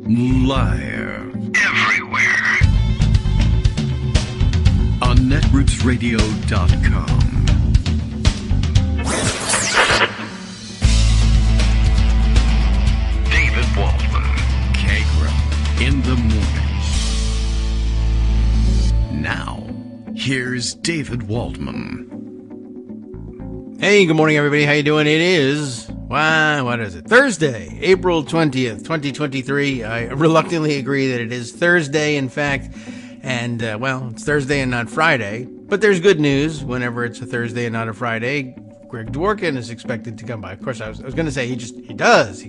Live. Everywhere. On netrootsradio.com. David Waldman. Kagro. In the morning. Now, here's David Waldman. Hey, good morning, everybody. How you doing? It is, what is it? Thursday, April 20th, 2023. I reluctantly agree that it is Thursday, in fact. And, it's Thursday and not Friday. But there's good news whenever it's a Thursday and not a Friday. Greg Dworkin is expected to come by. Of course, I was going to say he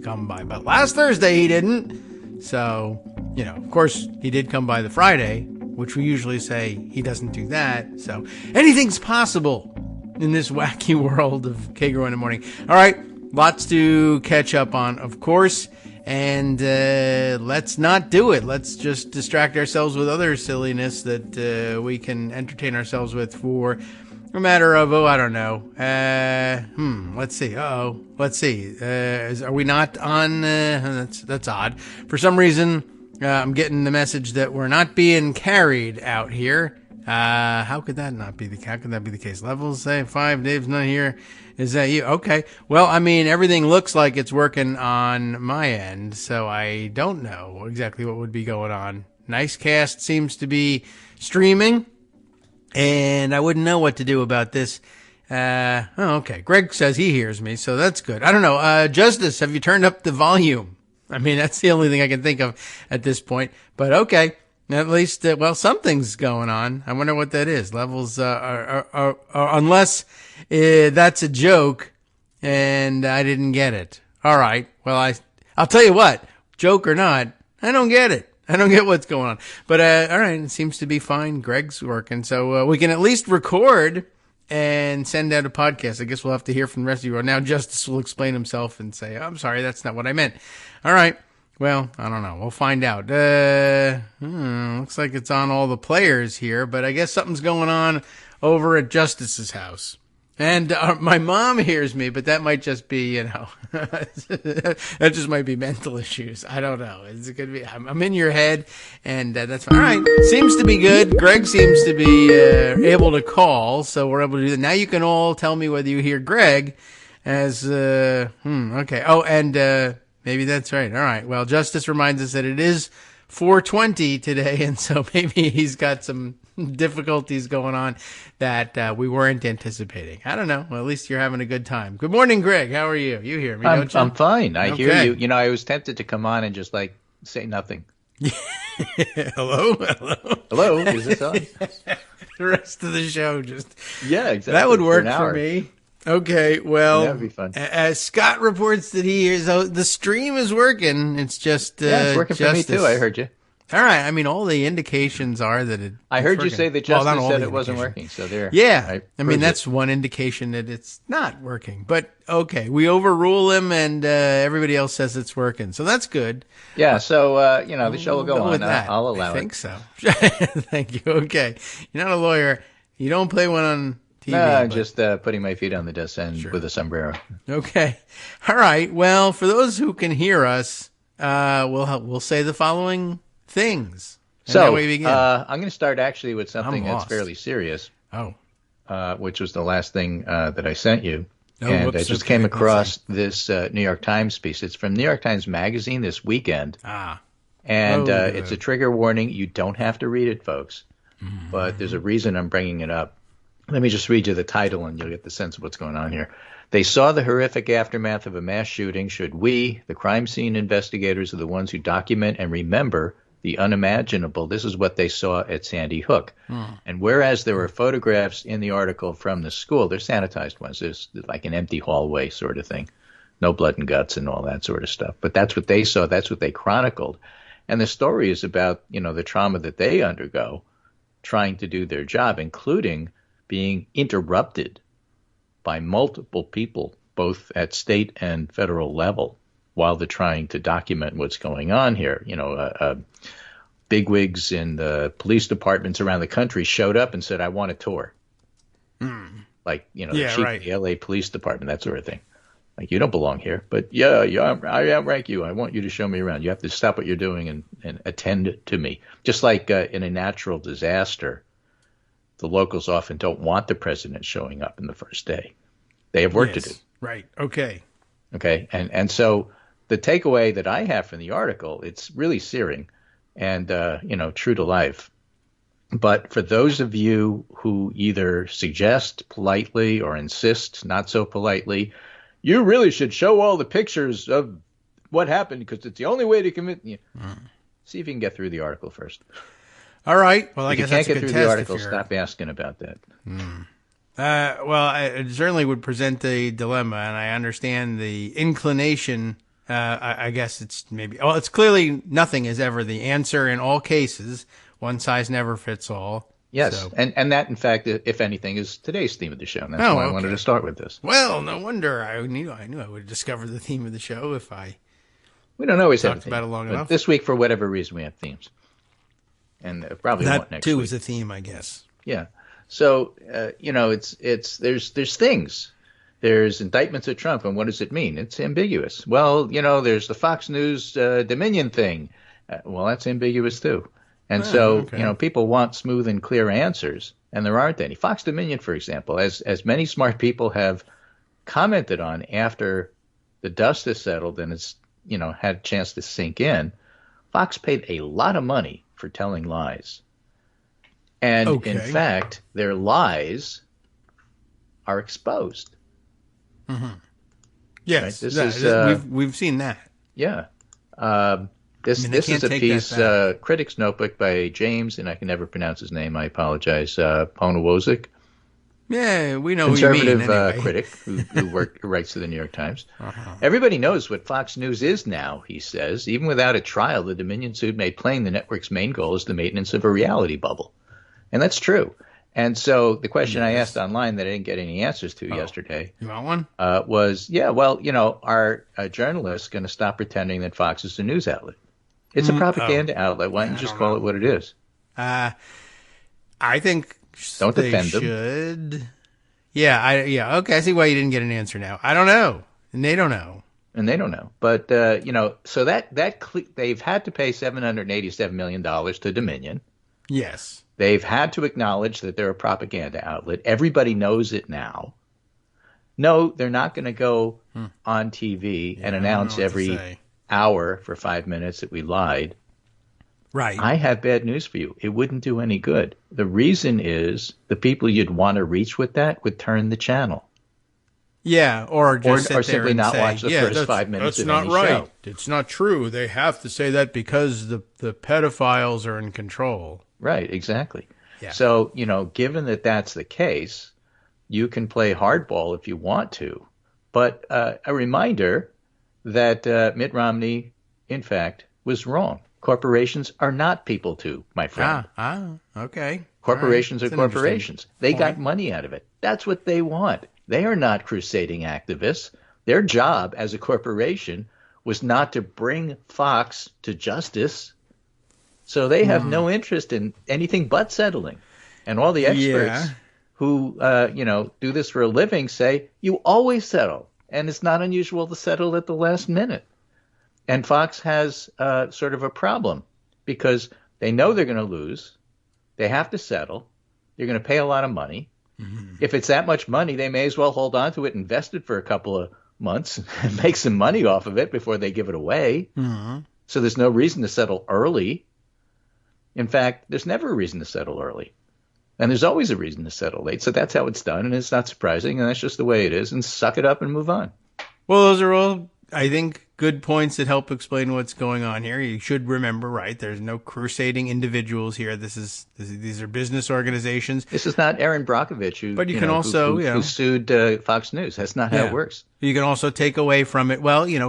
come by. But last Thursday he didn't. So, of course, he did come by the Friday, which we usually say he doesn't do that. So anything's possible in this wacky world of Kagro in the morning. All right, lots to catch up on, of course, and let's not do it. Let's just distract ourselves with other silliness that we can entertain ourselves with for a matter of, I don't know. Let's see. Let's see. Are we not on? That's odd. For some reason, I'm getting the message that we're not being carried out here. How could that be the case? Levels say 5, Dave's not here. Is that you? Okay. Well, everything looks like it's working on my end, so I don't know exactly what would be going on. Nicecast seems to be streaming, and I wouldn't know what to do about this. Okay. Greg says he hears me, so that's good. I don't know. Justice, have you turned up the volume? That's the only thing I can think of at this point, but okay. At least, something's going on. I wonder what that is. Levels are unless that's a joke and I didn't get it. All right. Well, I'll tell you what, joke or not, I don't get it. I don't get what's going on. But all right, it seems to be fine. Greg's working, so we can at least record and send out a podcast. I guess we'll have to hear from the rest of you. Now Justice will explain himself and say, I'm sorry, that's not what I meant. All right. Well, I don't know. We'll find out. Looks like it's on all the players here, but I guess something's going on over at Justice's house. And my mom hears me, but that might just be, that just might be mental issues. I don't know. It's gonna be. I'm in your head, and that's fine. All right. Seems to be good. Greg seems to be able to call, so we're able to do that. Now you can all tell me whether you hear Greg as okay. Oh, and maybe that's right. All right. Well, Justice reminds us that it is 4:20 today, and so maybe he's got some difficulties going on that we weren't anticipating. I don't know. Well, at least you're having a good time. Good morning, Greg. How are you? You hear me, don't you? I'm fine. I hear you. I was tempted to come on and just say nothing. Hello? Hello? Is this on? The rest of the show just... Yeah, exactly. That would work for me. Okay, well, that would be fun. As Scott reports that he hears, the stream is working. It's just it's working Justice. For me too. I heard you. All right. All the indications are that it. I heard working. you say that Justice said it wasn't working. So there. Yeah, that's one indication that it's not working. But okay, we overrule him, and everybody else says it's working. So that's good. Yeah. So the show will go on. I'll allow it. I think so. Thank you. Okay, you're not a lawyer. You don't play one on TV. No, I'm just putting my feet on the desk and with a sombrero. Okay. All right. Well, for those who can hear us, we'll say the following things. So I'm going to start actually with something that's fairly serious. Oh. Which was the last thing that I sent you. I just came across this New York Times piece. It's from New York Times Magazine this weekend. And it's a trigger warning. You don't have to read it, folks. Mm-hmm. But there's a reason I'm bringing it up. Let me just read you the title and you'll get the sense of what's going on here. They saw the horrific aftermath of a mass shooting. Should we, the crime scene investigators, are the ones who document and remember the unimaginable. This is what they saw at Sandy Hook. And whereas there were photographs in the article from the school, they're sanitized ones. There's like an empty hallway sort of thing. No blood and guts and all that sort of stuff. But that's what they saw. That's what they chronicled. And the story is about, the trauma that they undergo trying to do their job, including being interrupted by multiple people, both at state and federal level, while they're trying to document what's going on here. Bigwigs in the police departments around the country showed up and said, I want a tour. The chief of the LA Police Department, that sort of thing. Like, you don't belong here, but yeah, I outrank you. I want you to show me around. You have to stop what you're doing and attend to me. Just like in a natural disaster, the locals often don't want the president showing up in the first day. They have work to do. Right. Okay. Okay. And so the takeaway that I have from the article, it's really searing and, true to life. But for those of you who either suggest politely or insist not so politely, you really should show all the pictures of what happened because it's the only way to commit. See if you can get through the article first. All right. Well, I if guess you can't that's a get good through the test article, stop asking about that. It certainly would present a dilemma, and I understand the inclination. I guess it's it's clearly nothing is ever the answer in all cases. One size never fits all. Yes, so. and that, in fact, if anything, is today's theme of the show. And that's why I wanted to start with this. Well, no wonder I knew I would discover the theme of the show if we don't always have a theme, about it long enough. This week, for whatever reason, we have themes, and probably won't next week. That too is a theme, I guess. Yeah. So there's things. There's indictments of Trump, and what does it mean? It's ambiguous. Well, there's the Fox News Dominion thing. Well, that's ambiguous too. And people want smooth and clear answers, and there aren't any. Fox Dominion, for example, as many smart people have commented on after the dust has settled and it's, had a chance to sink in, Fox paid a lot of money for telling lies. And in fact, their lies are exposed. Mm-hmm. Yes, right? we've seen that. Yeah. This is a piece, Critic's Notebook by James, and I can never pronounce his name. I apologize. Ponowozik. Yeah, we know conservative who you mean, anyway. Critic who writes to the New York Times. Everybody knows what Fox News is now, he says. Even without a trial, the Dominion suit made plain the network's main goal is the maintenance of a reality bubble. And that's true. And so the question I asked online that I didn't get any answers to yesterday you want one? Was, are journalists going to stop pretending that Fox is a news outlet? It's a propaganda outlet. Why don't you just call it what it is? I think don't they defend should. them. Yeah. Okay, I see why you didn't get an answer now. I don't know, and they don't know. But so that they've had to pay $787 million to Dominion. Yes. They've had to acknowledge that they're a propaganda outlet. Everybody knows it now. No, they're not going to go on TV and announce every hour for 5 minutes that we lied. Right. I have bad news for you. It wouldn't do any good. The reason is the people you'd want to reach with that would turn the channel. Yeah, or simply not watch the first 5 minutes of any show. That's not right. It's not true. They have to say that because the pedophiles are in control. Right, exactly. Yeah. So, given that that's the case, you can play hardball if you want to. But a reminder that Mitt Romney, in fact, was wrong. Corporations are not people too, my friend. Okay. Corporations are corporations. They got money out of it. That's what they want. They are not crusading activists. Their job as a corporation was not to bring Fox to justice. So they have no interest in anything but settling. And all the experts who, do this for a living say, you always settle. And it's not unusual to settle at the last minute. And Fox has sort of a problem because they know they're going to lose. They have to settle. They're going to pay a lot of money. Mm-hmm. If it's that much money, they may as well hold on to it, invest it for a couple of months, and make some money off of it before they give it away. Mm-hmm. So there's no reason to settle early. In fact, there's never a reason to settle early. And there's always a reason to settle late. So that's how it's done, and it's not surprising, and that's just the way it is, and suck it up and move on. Well, those are all, I think, good points that help explain what's going on here. You should remember, right, there's no crusading individuals here. These are business organizations. This is not Aaron Brockovich who sued Fox News. That's not how it works. You can also take away from it,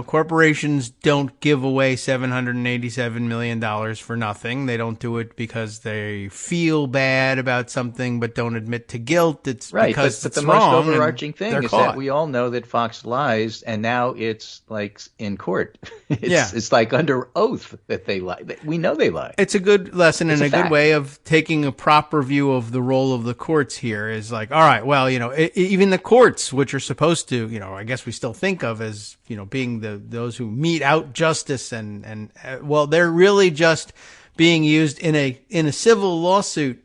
corporations don't give away $787 million for nothing. They don't do it because they feel bad about something but don't admit to guilt. It's right, because but it's the wrong. Most overarching thing is caught. that we all know that Fox lies, and now it's like in court. It's like under oath that they lie. We know they lie. It's a good lesson and a good way of taking a proper view of the role of the courts here is like, all right, well, even the courts, which are supposed to, I guess guess we still think of as, being those who mete out justice well, they're really just being used in a civil lawsuit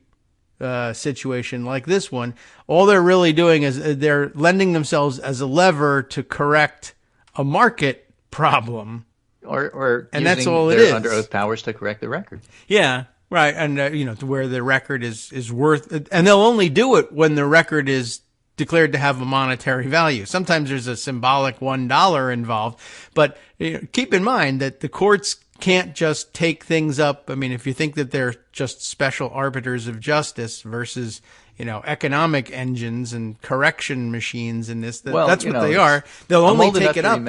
situation like this one. All they're really doing is they're lending themselves as a lever to correct a market problem. And that's all it is. Under oath powers to correct the record. Yeah, right. And, to where the record is worth, and they'll only do it when the record is declared to have a monetary value. Sometimes there's a symbolic $1 involved, but keep in mind that the courts can't just take things up. I mean, if you think that they're just special arbiters of justice versus, economic engines and correction machines and that's what they are. They'll only take it up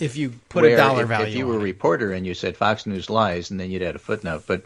if you put a dollar value on it. If you were a reporter and you said Fox News lies, and then you'd add a footnote. But,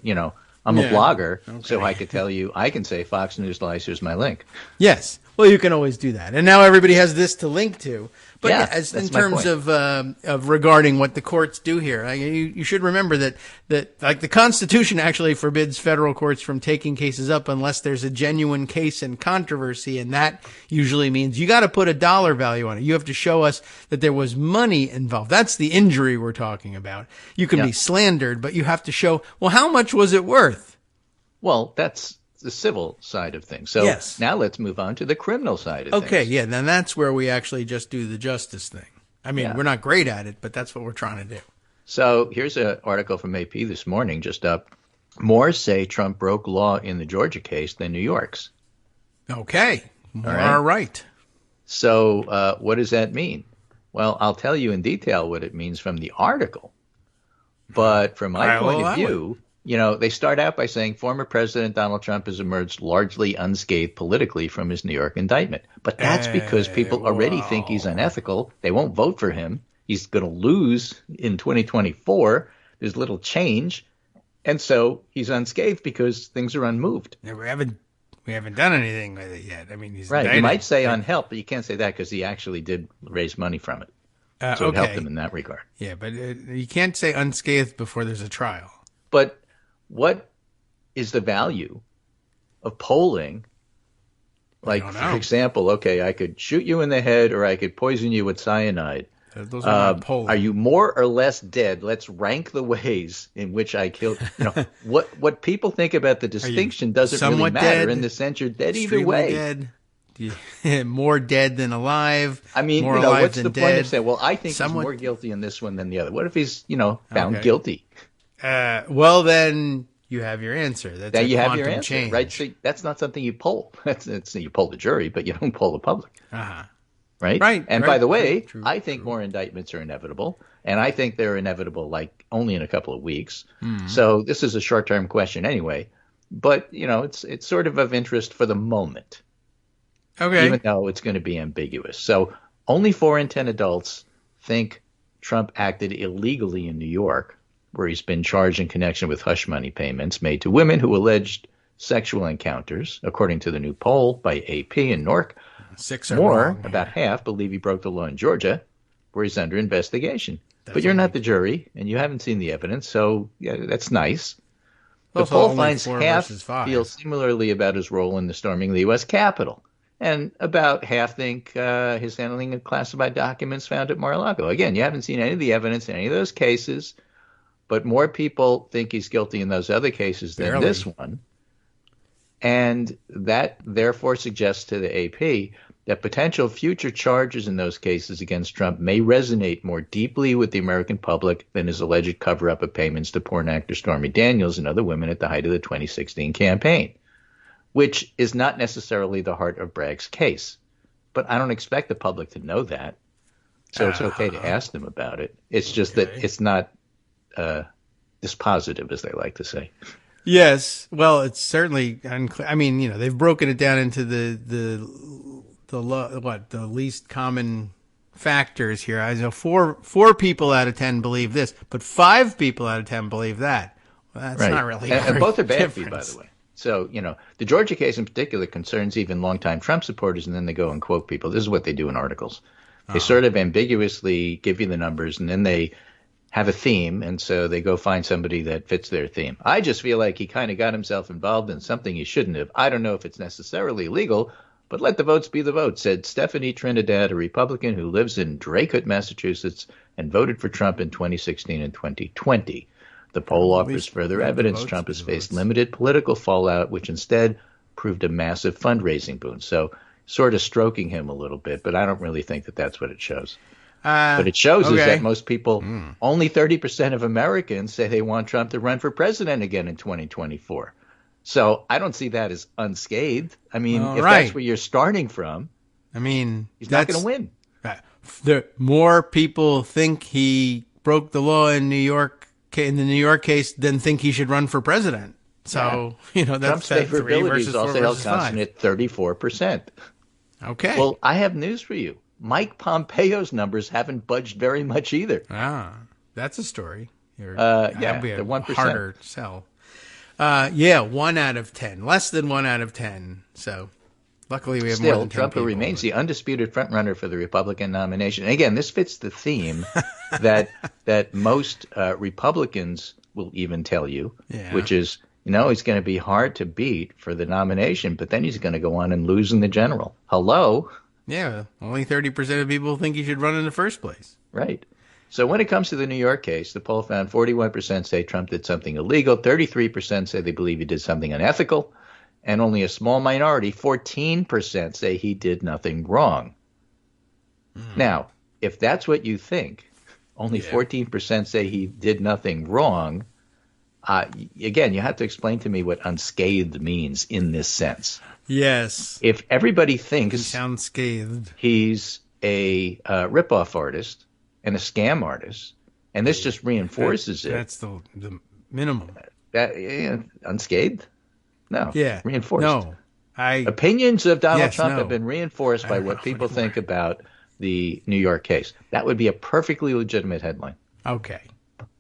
I'm a blogger, so I could tell you, I can say Fox News lies, here's my link. Yes. Well, you can always do that. And now everybody has this to link to. But in terms of regarding what the courts do here, you should remember that like the Constitution actually forbids federal courts from taking cases up unless there's a genuine case in controversy, and that usually means you got to put a dollar value on it. You have to show us that there was money involved. That's the injury we're talking about. You can be slandered, but you have to show, well, how much was it worth? Well, that's the civil side of things. So now let's move on to the criminal side of things. Okay, yeah, then that's where we actually just do the justice thing. I mean, we're not great at it, but that's what we're trying to do. So here's an article from AP this morning, just up. More say Trump broke law in the Georgia case than New York's. Okay, all right. So what does that mean? Well, I'll tell you in detail what it means from the article. But from my point of view, they start out by saying former President Donald Trump has emerged largely unscathed politically from his New York indictment. But that's because people already think he's unethical. They won't vote for him. He's going to lose in 2024. There's little change. And so he's unscathed because things are unmoved. Yeah, we haven't done anything with it yet. I mean, he's right. You might say unhelped, but you can't say that because he actually did raise money from it. So it helped him in that regard. Yeah, but you can't say unscathed before there's a trial. But what is the value of polling? Like, for example, I could shoot you in the head or I could poison you with cyanide. Those are not polling. Are you more or less dead? Let's rank the ways in which I killed. What people think about the distinction doesn't really matter in the sense you're dead either way. Dead? More dead than alive. I mean, more alive what's than the dead? point of saying, well, I think he's more guilty in this one than the other? What if he's, found guilty? Well, then you have your answer. That's then a you have quantum your answer, change. right? So that's not something you poll. You poll the jury, but you don't poll the public. Uh-huh. Right? And by the way, I think more indictments are inevitable, and I think they're inevitable like only in a couple of weeks. Mm-hmm. So this is a short-term question anyway, but it's sort of interest for the moment. Okay. Even though it's going to be ambiguous. So only 4 in 10 adults think Trump acted illegally in New York, where he's been charged in connection with hush money payments made to women who alleged sexual encounters, according to the new poll by AP in Newark. 6 are more, wrong. about half, believe he broke the law in Georgia, where he's under investigation. But you're not the jury, and you haven't seen the evidence, so that's nice. The poll finds half feel similarly about his role in the storming of the U.S. Capitol, and about half think his handling of classified documents found at Mar-a-Lago. Again, you haven't seen any of the evidence in any of those cases, but more people think he's guilty in those other cases than this one. And that therefore suggests to the AP that potential future charges in those cases against Trump may resonate more deeply with the American public than his alleged cover-up of payments to porn actor Stormy Daniels and other women at the height of the 2016 campaign, which is not necessarily the heart of Bragg's case. But I don't expect the public to know that, so it's okay to ask them about it. It's just that it's not dispositive, as they like to say. Yes, well, it's certainly unclear. I mean, they've broken it down into the least common factors here. I know four people out of 10 believe this, but 5 people out of 10 believe that. Well, that's not really. And both are bad for you, by the way. So, the Georgia case in particular concerns even longtime Trump supporters, and then they go and quote people. This is what they do in articles. They sort of ambiguously give you the numbers, and then they have a theme, and so they go find somebody that fits their theme. I just feel like he kind of got himself involved in something he shouldn't have. I don't know if it's necessarily illegal, But let the votes be the votes, said Stephanie Trinidad, a Republican who lives in Draycote, Massachusetts, and voted for Trump in 2016 and 2020. The poll offers further evidence Trump has faced limited political fallout, which instead proved a massive fundraising boon. So sort of stroking him a little bit, but I don't really think that that's what it shows. What it shows is that most people, only 30% of Americans say they want Trump to run for president again in 2024. So I don't see that as unscathed. I mean, if that's where you're starting from, I mean, he's not going to win. The more people think he broke the law in the New York case than think he should run for president. So, that's Trump's favorability is also held constant at 34%. Okay. Well, I have news for you. Mike Pompeo's numbers haven't budged very much either. That's a story. They're 1%. Harder sell. 1 out of 10. Less than 1 out of 10. So luckily we have more than 10 Trump people. remains the undisputed frontrunner for the Republican nomination. And again, this fits the theme that most Republicans will even tell you, which is, he's going to be hard to beat for the nomination, but then he's going to go on and lose in the general. Hello? Yeah, only 30% of people think he should run in the first place. Right. So when it comes to the New York case, the poll found 41% say Trump did something illegal, 33% say they believe he did something unethical, and only a small minority, 14%, say he did nothing wrong. Now, if that's what you think, only 14% say he did nothing wrong. Again, you have to explain to me what unscathed means in this sense. Yes. If everybody thinks he sounds scathed, he's a ripoff artist and a scam artist, and this just reinforces it. That's the minimum. Unscathed? No. Yeah. Reinforced. No. Opinions of Donald Trump have been reinforced by what people think about the New York case. That would be a perfectly legitimate headline. Okay.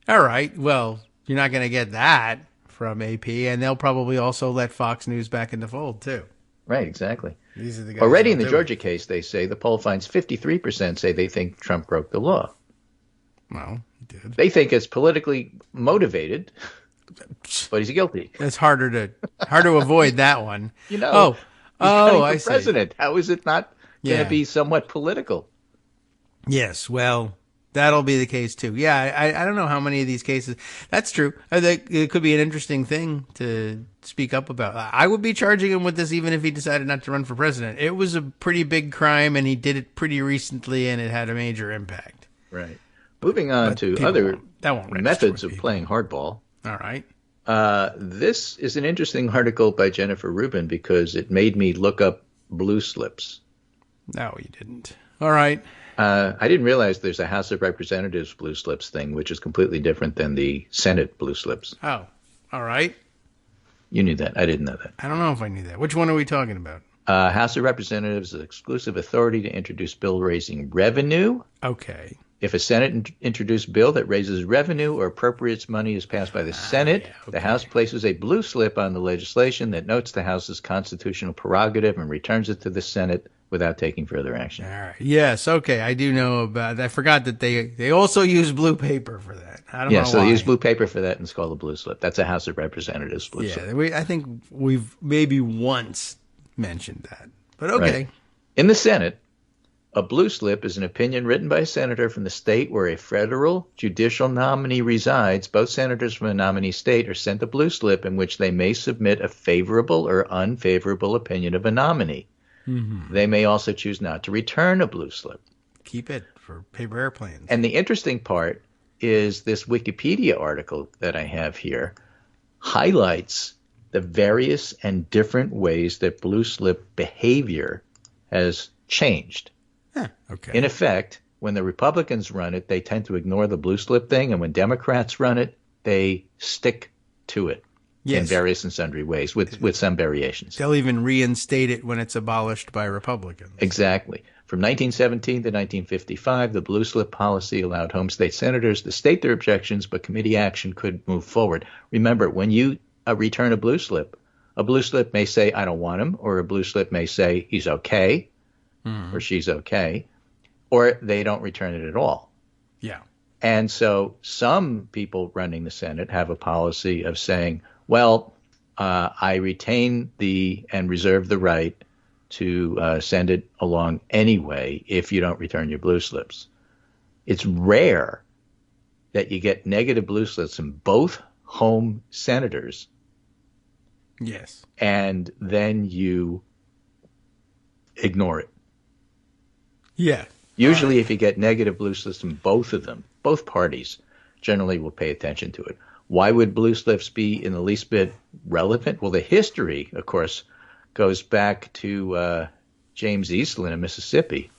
All right. Well, you're not going to get that from AP, and they'll probably also let Fox News back in the fold, too. Right, exactly. These are the guys already in the Georgia case, they say the poll finds 53% say they think Trump broke the law. Well, he did. They think it's politically motivated, but he's guilty. It's hard to avoid that one. I see. President. How is it not going to be somewhat political? Yes, well, that'll be the case too. Yeah, I don't know how many of these cases. That's true. I think it could be an interesting thing to speak up about. I would be charging him with this even if he decided not to run for president. It was a pretty big crime, and he did it pretty recently, and it had a major impact. Right. Moving on to other methods of playing hardball. All right. This is an interesting article by Jennifer Rubin because it made me look up blue slips. No, you didn't. All right. I didn't realize there's a House of Representatives blue slips thing, which is completely different than the Senate blue slips. Oh, all right. You knew that. I didn't know that. I don't know if I knew that. Which one are we talking about? House of Representatives is exclusive authority to introduce bill raising revenue. Okay. If a Senate introduced bill that raises revenue or appropriates money is passed by the Senate, the House places a blue slip on the legislation that notes the House's constitutional prerogative and returns it to the Senate without taking further action. All right. Yes. Okay. I do know about that. I forgot that they also use blue paper for that. I don't know why. So they use blue paper for that and it's called a blue slip. That's a House of Representatives blue slip. I think we've maybe once mentioned that. But okay. Right. In the Senate, a blue slip is an opinion written by a senator from the state where a federal judicial nominee resides. Both senators from a nominee state are sent a blue slip in which they may submit a favorable or unfavorable opinion of a nominee. Mm-hmm. They may also choose not to return a blue slip. Keep it for paper airplanes. And the interesting part is this Wikipedia article that I have here highlights the various and different ways that blue slip behavior has changed. Okay. In effect, when the Republicans run it, they tend to ignore the blue slip thing, and when Democrats run it, they stick to it in various and sundry ways, with some variations. They'll even reinstate it when it's abolished by Republicans. Exactly. From 1917 to 1955, the blue slip policy allowed home state senators to state their objections, but committee action could move forward. Remember, when you return a blue slip may say, I don't want him, or a blue slip may say, he's okay. Or she's okay, or they don't return it at all. Yeah. And so some people running the Senate have a policy of saying, well, I retain and reserve the right to send it along anyway if you don't return your blue slips. It's rare that you get negative blue slips from both home senators. Yes. And then you ignore it. Yeah. Usually if you get negative blue slips from both of them, both parties generally will pay attention to it. Why would blue slips be in the least bit relevant? Well, the history, of course, goes back to James Eastland of Mississippi,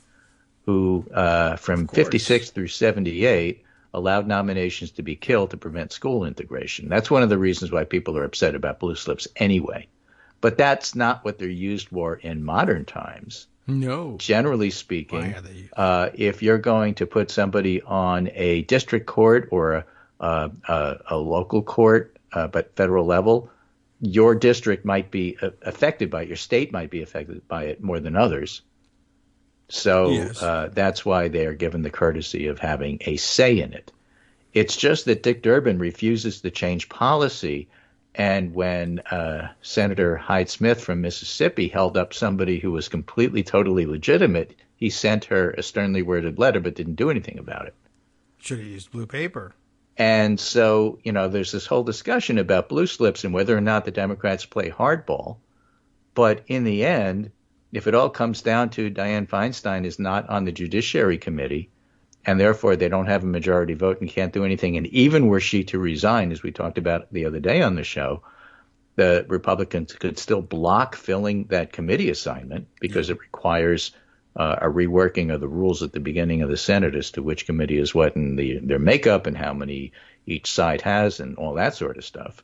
who from 56 through 78 allowed nominations to be killed to prevent school integration. That's one of the reasons why people are upset about blue slips anyway. But that's not what they're used for in modern times. No. Generally speaking, if you're going to put somebody on a district court or a local court, but federal level, your district might be affected by it. Your state might be affected by it more than others. So yes. That's why they are given the courtesy of having a say in it. It's just that Dick Durbin refuses to change policy. And when Senator Hyde-Smith from Mississippi held up somebody who was completely, totally legitimate, he sent her a sternly worded letter but didn't do anything about it. Should have used blue paper. And so, there's this whole discussion about blue slips and whether or not the Democrats play hardball. But in the end, if it all comes down to Dianne Feinstein is not on the Judiciary Committee, and therefore they don't have a majority vote and can't do anything, and even were she to resign, as we talked about the other day on the show, the Republicans could still block filling that committee assignment because it requires a reworking of the rules at the beginning of the Senate as to which committee is what and their makeup and how many each side has and all that sort of stuff.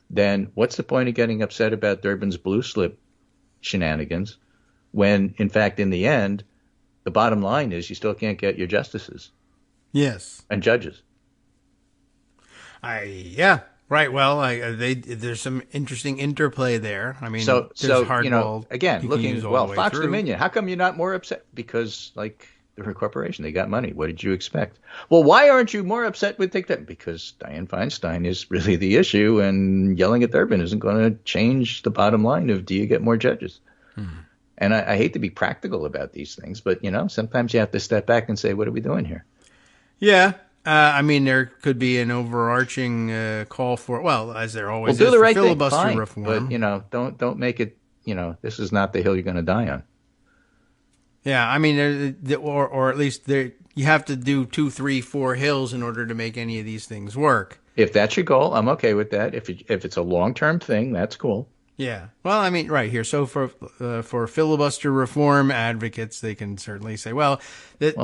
Then what's the point of getting upset about Durbin's blue slip shenanigans when, in fact, in the end, the bottom line is you still can't get your justices. Yes. And judges. Yeah. Right. Well, there's some interesting interplay there. I mean, so hardball. Again, looking Fox through. Dominion. How come you're not more upset? Because, they're a corporation, they got money. What did you expect? Well, why aren't you more upset with Dick Durbin? Because Dianne Feinstein is really the issue, and yelling at Durbin isn't going to change the bottom line of do you get more judges? And I hate to be practical about these things, but sometimes you have to step back and say, what are we doing here? Yeah. I mean, there could be an overarching call for, as there always do is, the right filibuster thing, fine, reform. But don't make it. This is not the hill you're going to die on. Yeah, I mean, or at least you have to do 2, 3, 4 hills in order to make any of these things work. If that's your goal, I'm okay with that. If it's a long-term thing, that's cool. Yeah. Well, I mean, right here. So for filibuster reform advocates, they can certainly say, this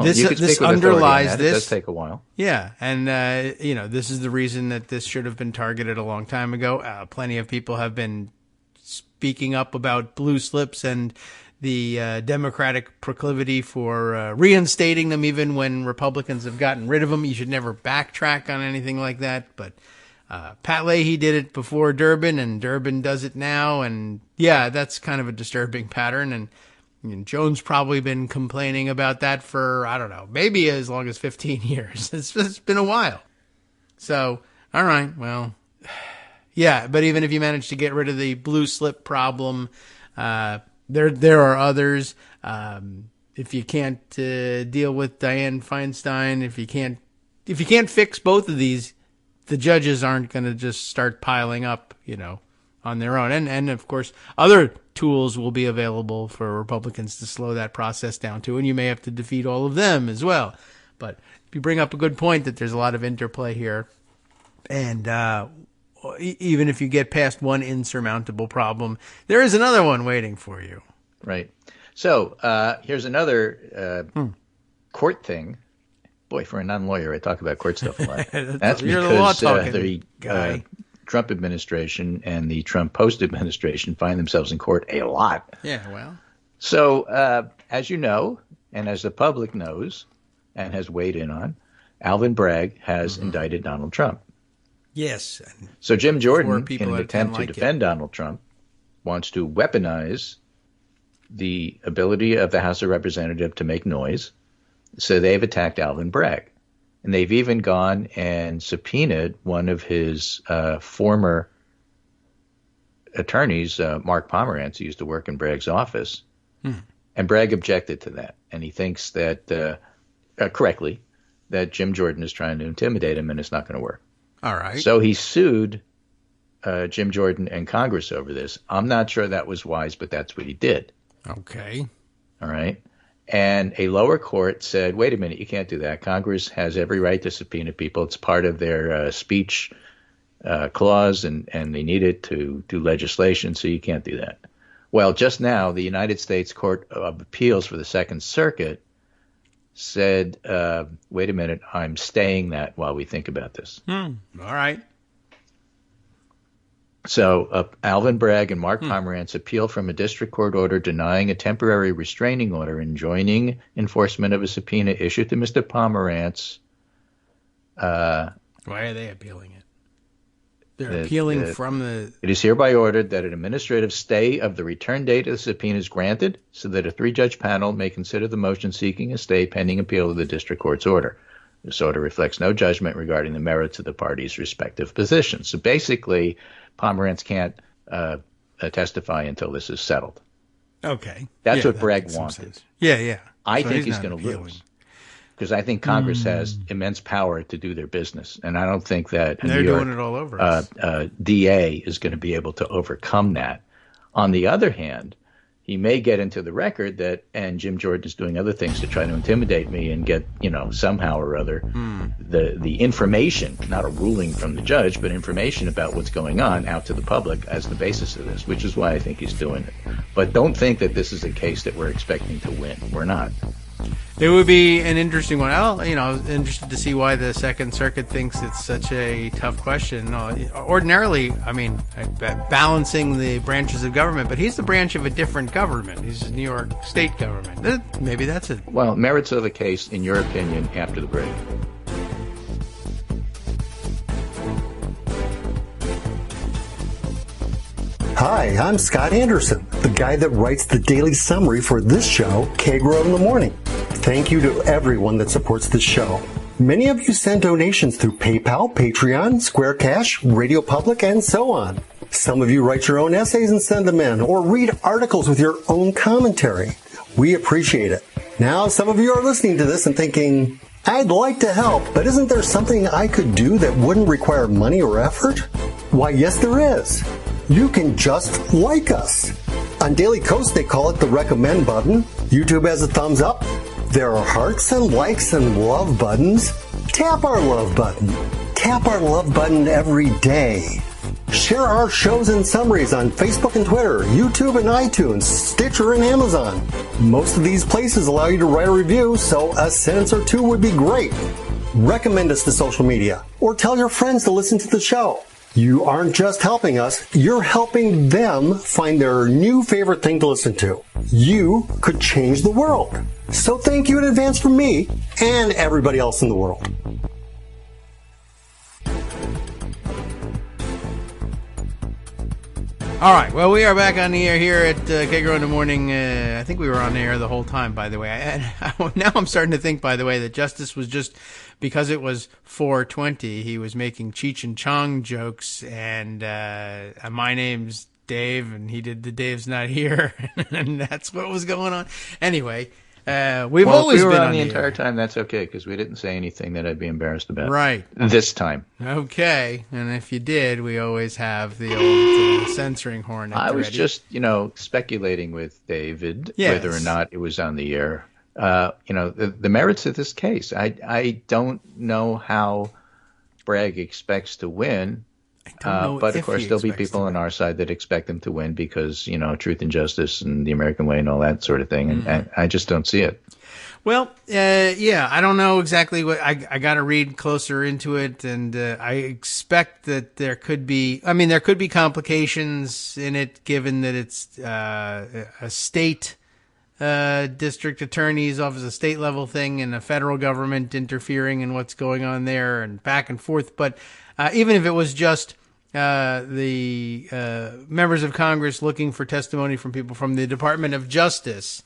underlies this. It does take a while. Yeah. And, this is the reason that this should have been targeted a long time ago. Plenty of people have been speaking up about blue slips and the Democratic proclivity for reinstating them even when Republicans have gotten rid of them. You should never backtrack on anything like that. But Pat Leahy did it before Durbin, and Durbin does it now. And, yeah, that's kind of a disturbing pattern. And Jones probably been complaining about that for, I don't know, maybe as long as 15 years. It's been a while. So, all right, well, yeah. But even if you manage to get rid of the blue slip problem, there are others. If you can't deal with Dianne Feinstein, if you can't fix both of these, the judges aren't going to just start piling up, on their own. And of course, other tools will be available for Republicans to slow that process down too, and you may have to defeat all of them as well. But you bring up a good point that there's a lot of interplay here. And even if you get past one insurmountable problem, there is another one waiting for you. Right. So here's another court thing. Boy, for a non-lawyer, I talk about court stuff a lot. That's You're because the law talking the guy. Trump administration and the Trump post-administration find themselves in court a lot. Yeah, well. So as you know, and as the public knows and has weighed in on, Alvin Bragg has indicted Donald Trump. Yes. So Jim Jordan, in an attempt to defend Donald Trump, wants to weaponize the ability of the House of Representatives to make noise. So they've attacked Alvin Bragg. And they've even gone and subpoenaed one of his former attorneys, Mark Pomerantz, who used to work in Bragg's office, And Bragg objected to that. And he thinks that, correctly, that Jim Jordan is trying to intimidate him and it's not going to work. All right. So he sued Jim Jordan and Congress over this. I'm not sure that was wise, but that's what he did. Okay. All right. And a lower court said, wait a minute, you can't do that. Congress has every right to subpoena people. It's part of their speech clause, and they need it to do legislation, so you can't do that. Well, just now, the United States Court of Appeals for the Second Circuit said, wait a minute, I'm staying that while we think about this. All right. So Alvin Bragg and Mark Pomerantz appealed from a district court order denying a temporary restraining order enjoining enforcement of a subpoena issued to Mr. Pomerantz. Why are they appealing it? They're appealing from the... It is hereby ordered that an administrative stay of the return date of the subpoena is granted so that a 3-judge panel may consider the motion seeking a stay pending appeal of the district court's order. This order reflects no judgment regarding the merits of the parties' respective positions. So basically, Pomerantz can't testify until this is settled. Okay. That's what Bragg wanted. Yeah. I think he's going to lose. Because I think Congress has immense power to do their business. And I don't think that they're doing it all over us. DA is going to be able to overcome that. On the other hand, he may get into the record that, and Jim Jordan is doing other things to try to intimidate me and get, somehow or other, the information, not a ruling from the judge, but information about what's going on out to the public as the basis of this, which is why I think he's doing it. But don't think that this is a case that we're expecting to win. We're not. It would be an interesting one. I was interested to see why the Second Circuit thinks it's such a tough question. Ordinarily, balancing the branches of government, but he's the branch of a different government. He's the New York State government. Maybe that's it. Well, merits of the case, in your opinion, after the break. Hi, I'm Scott Anderson, the guy that writes the daily summary for this show, Kagro in the Morning. Thank you to everyone that supports this show. Many of you send donations through PayPal, Patreon, Square Cash, Radio Public, and so on. Some of you write your own essays and send them in, or read articles with your own commentary. We appreciate it. Now, some of you are listening to this and thinking, I'd like to help, but isn't there something I could do that wouldn't require money or effort? Why, yes, there is. You can just like us. On Daily Kos, they call it the recommend button. YouTube has a thumbs up. There are hearts and likes and love buttons. Tap our love button. Tap our love button every day. Share our shows and summaries on Facebook and Twitter, YouTube and iTunes, Stitcher and Amazon. Most of these places allow you to write a review, so a sentence or two would be great. Recommend us to social media, or tell your friends to listen to the show. You aren't just helping us, you're helping them find their new favorite thing to listen to. You could change the world. So thank you in advance from me and everybody else in the world. All right. Well, we are back on the air here at Kagro in the Morning. I think we were on the air the whole time, by the way. And now I'm starting to think, by the way, that Justice was just, because it was 4:20, he was making Cheech and Chong jokes, and my name's Dave, and he did the Dave's Not Here, and that's what was going on. Anyway, we've always been on the entire time. That's okay, because we didn't say anything that I'd be embarrassed about. Right. This time. Okay. And if you did, we always have the old censoring horn. I was just, speculating with David whether or not it was on the air. The merits of this case. I don't know how Bragg expects to win. But of course, there'll be people on our side that expect him to win because, truth and justice and the American way and all that sort of thing. And I just don't see it. Well, I don't know exactly what I got to read closer into it. And I expect that there could be complications in it, given that it's a state district attorney's office, a state level thing, and a federal government interfering in what's going on there and back and forth. But even if it was just the members of Congress looking for testimony from people from the Department of Justice,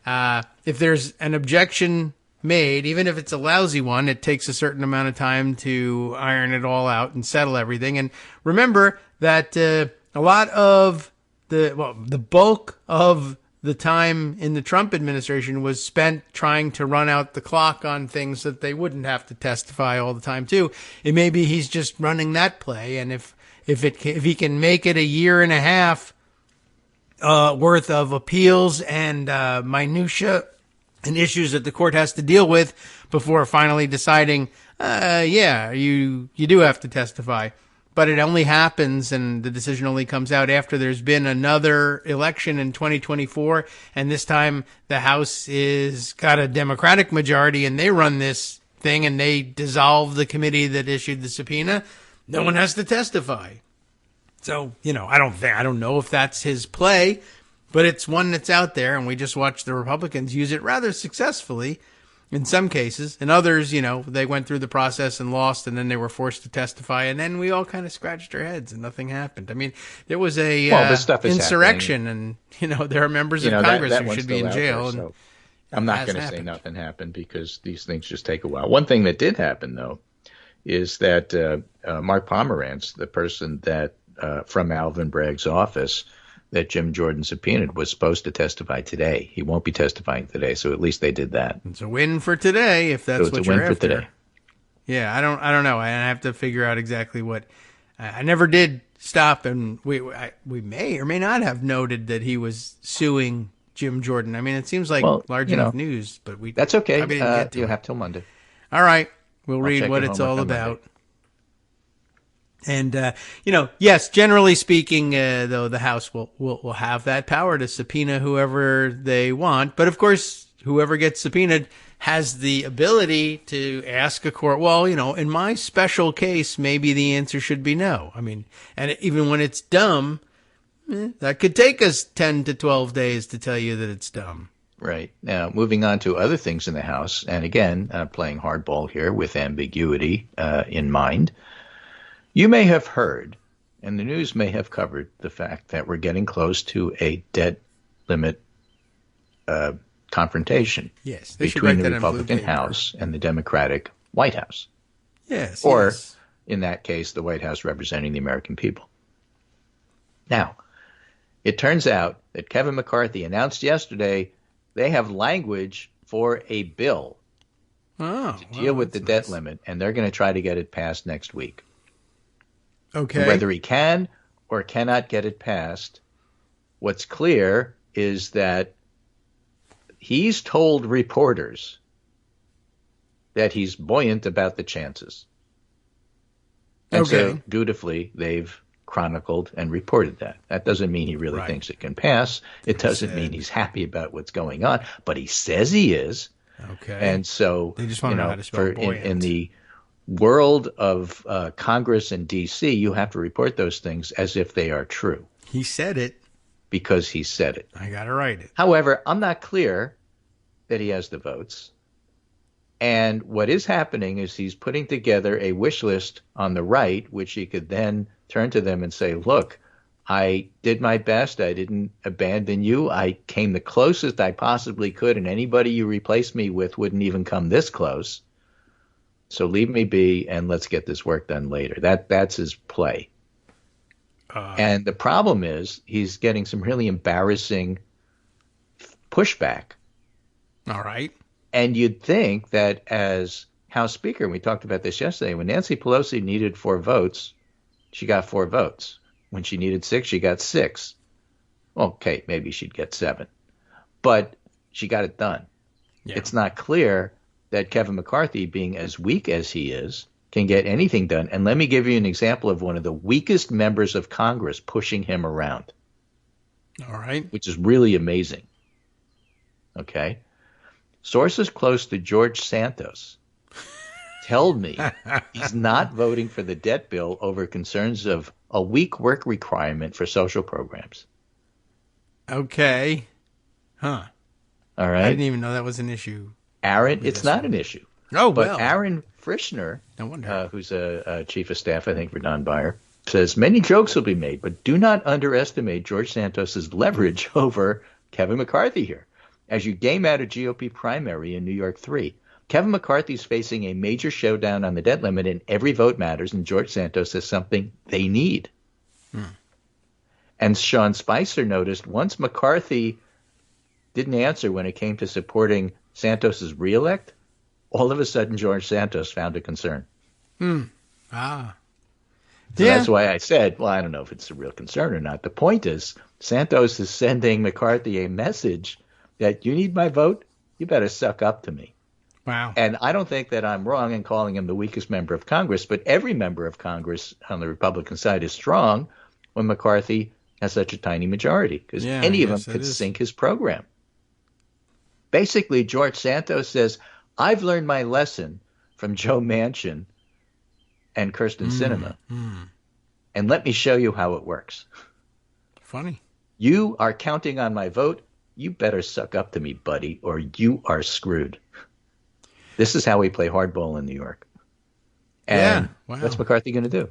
if there's an objection made, even if it's a lousy one, it takes a certain amount of time to iron it all out and settle everything. And remember that a lot of the bulk of the time in the Trump administration was spent trying to run out the clock on things that they wouldn't have to testify all the time to. And maybe he's just running that play. And if he can make it a year and a half worth of appeals and minutia and issues that the court has to deal with before finally deciding, you do have to testify. But it only happens, and the decision only comes out after there's been another election in 2024, and this time the House is got a Democratic majority, and they run this thing, and they dissolve the committee that issued the subpoena. No one has to testify. So, I don't know if that's his play, but it's one that's out there, and we just watched the Republicans use it rather successfully in some cases. In others, they went through the process and lost, and then they were forced to testify, and then we all kind of scratched our heads, and nothing happened. I mean, there was a insurrection, happening. And, there are members of Congress who should be in jail. There, so I'm not going to say nothing happened because these things just take a while. One thing that did happen, though, is that Mark Pomerantz, the person that from Alvin Bragg's office that Jim Jordan subpoenaed, was supposed to testify today. He won't be testifying today, so at least they did that. It's a win for today, if that's what you're after. It's a win for today. Yeah, I don't know. I have to figure out exactly what. I never did stop, and we may or may not have noted that he was suing Jim Jordan. I mean, it seems like large enough news, but that's okay. You'll have till Monday. All right, we'll read what it's all about. And, yes, generally speaking, though, the House will have that power to subpoena whoever they want. But, of course, whoever gets subpoenaed has the ability to ask a court, well, in my special case, maybe the answer should be no. I mean, and even when it's dumb, that could take us 10 to 12 days to tell you that it's dumb. Right. Now, moving on to other things in the House, and again, playing hardball here with ambiguity in mind. You may have heard, and the news may have covered, the fact that we're getting close to a debt limit confrontation between the Republican House and the Democratic White House. Yes. Or, in that case, the White House representing the American people. Now, it turns out that Kevin McCarthy announced yesterday they have language for a bill to deal with the debt limit, and they're going to try to get it passed next week. Okay. Whether he can or cannot get it passed, what's clear is that he's told reporters that he's buoyant about the chances. And so dutifully, they've chronicled and reported that. That doesn't mean he really thinks it can pass. It doesn't mean he's happy about what's going on, but he says he is. Okay. And so, they just want to know how to spell buoyant. In the world of Congress and D.C., you have to report those things as if they are true. He said it. Because he said it. I got to write it. However, I'm not clear that he has the votes. And what is happening is he's putting together a wish list on the right, which he could then turn to them and say, look, I did my best. I didn't abandon you. I came the closest I possibly could, and anybody you replaced me with wouldn't even come this close. So leave me be, and let's get this work done later. That's his play. And the problem is he's getting some really embarrassing pushback. All right. And you'd think that as House Speaker, and we talked about this yesterday, when Nancy Pelosi needed 4 votes, she got 4 votes. When she needed 6, she got 6. Okay, maybe she'd get 7. But she got it done. Yeah. It's not clear that Kevin McCarthy, being as weak as he is, can get anything done. And let me give you an example of one of the weakest members of Congress pushing him around. All right. Which is really amazing. Okay. Sources close to George Santos tell me he's not voting for the debt bill over concerns of a week work requirement for social programs. Okay. Huh. All right. I didn't even know that was an issue. Aaron, it's not an issue. Oh, but Aaron Frischner, no wonder. Who's a chief of staff, I think, for Don Beyer, says many jokes will be made, but do not underestimate George Santos's leverage over Kevin McCarthy here. As you game out a GOP primary in New York 3, Kevin McCarthy's facing a major showdown on the debt limit, and every vote matters, and George Santos is something they need. And Sean Spicer noticed once McCarthy didn't answer when it came to supporting Santos's reelect, all of a sudden George Santos found a concern. So that's why I said, well, I don't know if it's a real concern or not. The point is, Santos is sending McCarthy a message that you need my vote, you better suck up to me. Wow. And I don't think that I'm wrong in calling him the weakest member of Congress, but every member of Congress on the Republican side is strong when McCarthy has such a tiny majority, because any of them could sink his program. Basically, George Santos says, I've learned my lesson from Joe Manchin and Kirsten Sinema, and let me show you how it works. Funny. You are counting on my vote. You better suck up to me, buddy, or you are screwed. This is how we play hardball in New York. And what's McCarthy going to do?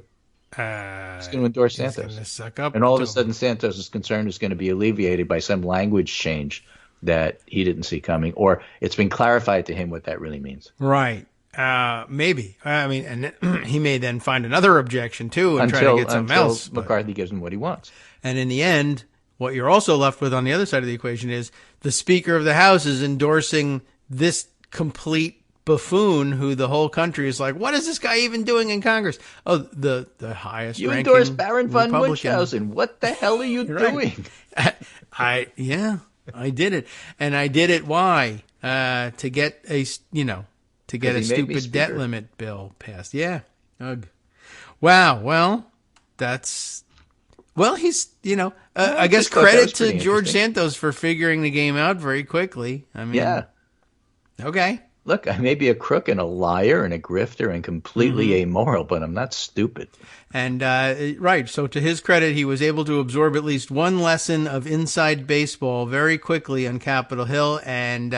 He's going to endorse Santos. Suck up and all of a sudden, Santos's concern is going to be alleviated by some language change that he didn't see coming, or it's been clarified to him what that really means. Right. Maybe. I mean, and he may then find another objection, too, and try to get something else. Until McCarthy gives him what he wants. And in the end, what you're also left with on the other side of the equation is the Speaker of the House is endorsing this complete buffoon who the whole country is like, what is this guy even doing in Congress? Oh, the highest ranking You endorsed Baron von Republican. Munchausen. What the hell are you doing? I did it. And I did it. Why? To get a stupid debt limit bill passed. Yeah. Ugh. Wow. Well, he's, I guess credit to George Santos for figuring the game out very quickly. I mean, okay. Look, I may be a crook and a liar and a grifter and completely amoral, but I'm not stupid. And, right. So to his credit, he was able to absorb at least one lesson of inside baseball very quickly on Capitol Hill. And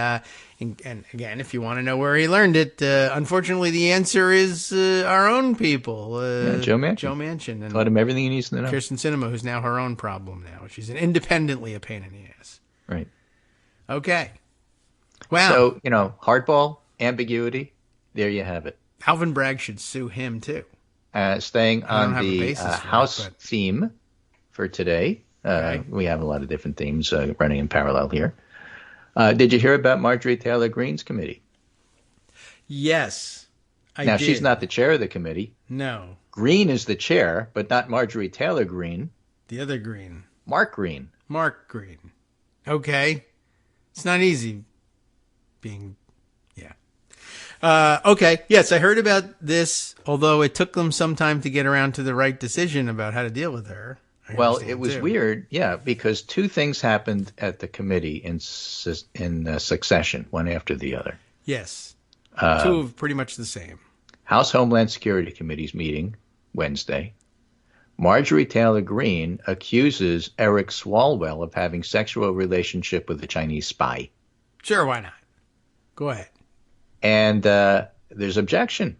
again, if you want to know where he learned it, unfortunately, the answer is our own people. Joe Manchin. Joe Manchin. And taught him everything he needs to know. Kirsten Sinema, who's now her own problem now. She's independently a pain in the ass. Right. Okay. Wow. So, hardball, ambiguity, there you have it. Alvin Bragg should sue him, too. Staying on the House theme for today. We have a lot of different themes running in parallel here. Did you hear about Marjorie Taylor Greene's committee? Yes, I did. She's not the chair of the committee. No. Greene is the chair, but not Marjorie Taylor Greene. The other Greene. Mark Greene. Mark Greene. Okay. It's not easy being... Okay. Yes, I heard about this, although it took them some time to get around to the right decision about how to deal with her. Well, it was weird, because two things happened at the committee in succession, one after the other. Yes. Two of pretty much the same. House Homeland Security Committee's meeting Wednesday. Marjorie Taylor Greene accuses Eric Swalwell of having sexual relationship with a Chinese spy. Sure, why not? Go ahead. And there's objection.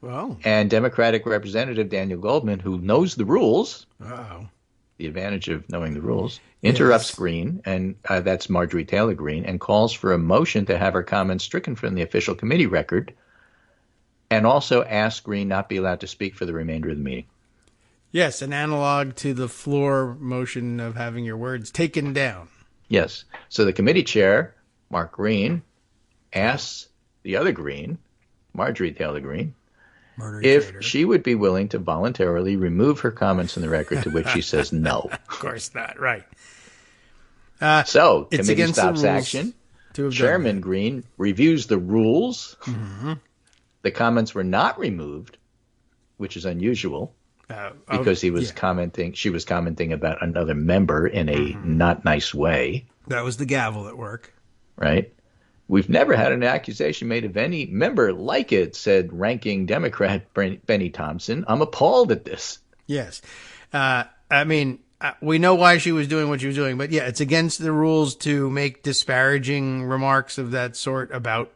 Well. And Democratic Representative Daniel Goldman, who knows the rules, the advantage of knowing the rules, interrupts Greene, and that's Marjorie Taylor Greene, and calls for a motion to have her comments stricken from the official committee record, and also asks Greene not be allowed to speak for the remainder of the meeting. Yes, an analog to the floor motion of having your words taken down. Yes. So the committee chair, Mark Greene, asks the other Greene, Marjorie Taylor Greene, if she would be willing to voluntarily remove her comments in the record, to which she says no. Of course not, right. So, it's committee stops action. Chairman Greene reviews the rules. The comments were not removed, which is unusual, because she was commenting about another member in a not nice way. That was the gavel at work. Right. We've never had an accusation made of any member like it, said ranking Democrat Benny Thompson. I'm appalled at this. Yes. We know why she was doing what she was doing, but it's against the rules to make disparaging remarks of that sort about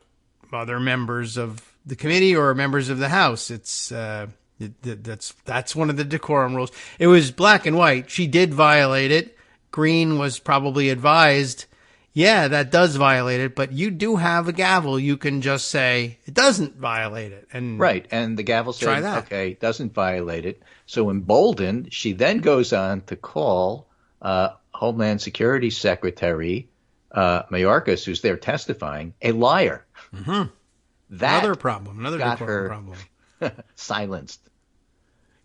other members of the committee or members of the House. It's that's one of the decorum rules. It was black and white. She did violate it. Greene was probably advised, that does violate it, but you do have a gavel. You can just say it doesn't violate it. And the gavel said, okay, doesn't violate it. So emboldened, she then goes on to call Homeland Security Secretary Mayorkas, who's there testifying, a liar. Mm-hmm. That another problem, another got problem. silenced.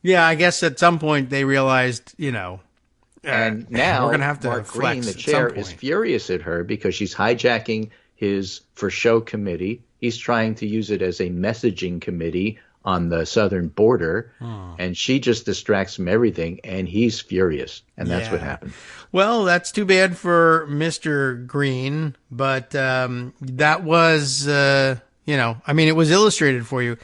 Yeah, I guess at some point they realized, and now we're going to have to Mark flex Green, the at chair, some is point. furious at her because she's hijacking his for show committee. He's trying to use it as a messaging committee on the southern border, and she just distracts from everything, and he's furious, and that's what happened. Well, that's too bad for Mr. Green, but that was, it was illustrated for you.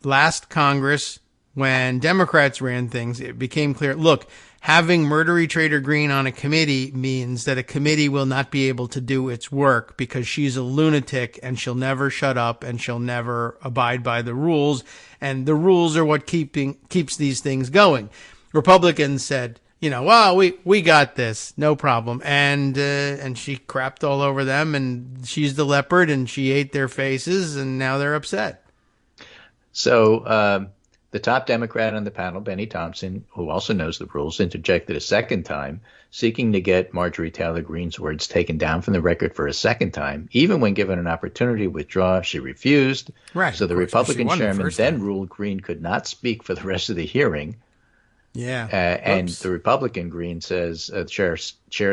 Last Congress, when Democrats ran things, it became clear, look, having murdery trader Green on a committee means that a committee will not be able to do its work because she's a lunatic and she'll never shut up and she'll never abide by the rules. And the rules are what keeps these things going. Republicans said, well, we got this, no problem. And she crapped all over them, and she's the leopard, and she ate their faces, and now they're upset. So, the top Democrat on the panel, Benny Thompson, who also knows the rules, interjected a second time, seeking to get Marjorie Taylor Greene's words taken down from the record for a second time. Even when given an opportunity to withdraw, she refused. Right. So the Republican chairman then ruled Green could not speak for the rest of the hearing. Yeah. And the Republican Green says, chair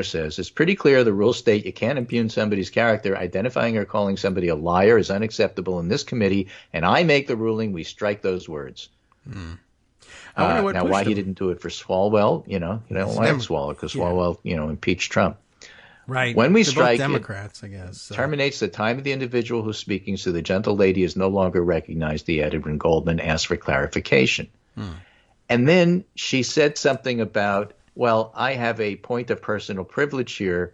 says, it's pretty clear the rules state you can't impugn somebody's character. Identifying or calling somebody a liar is unacceptable in this committee, and I make the ruling we strike those words. Now, why he didn't do it for Swalwell, you don't like Swalwell because Swalwell, impeached Trump. Right. When we They're strike both Democrats, I guess. So. Terminates the time of the individual who's speaking, so the gentle lady is no longer recognized, he added when Goldman asked for clarification. And then she said something about, well, I have a point of personal privilege here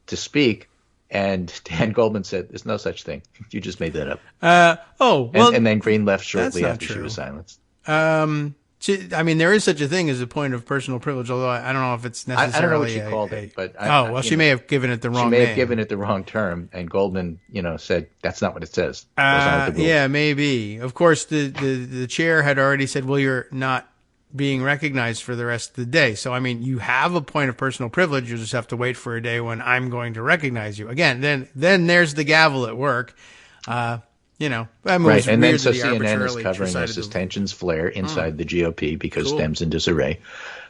to speak. And Dan Goldman said, there's no such thing. You just made that up. And then Green left shortly after she was silenced. There is such a thing as a point of personal privilege, although I don't know if it's necessarily. I don't know what she called it, but she may have given it the wrong name. She may have given it the wrong term, and Goldman, said that's not what it says. Yeah, maybe. Of course, the chair had already said, well, you're not being recognized for the rest of the day. So, you have a point of personal privilege. You just have to wait for a day when I'm going to recognize you again. Then there's the gavel at work. Right. And then so CNN is covering this as tensions flare inside the GOP because Dems in disarray.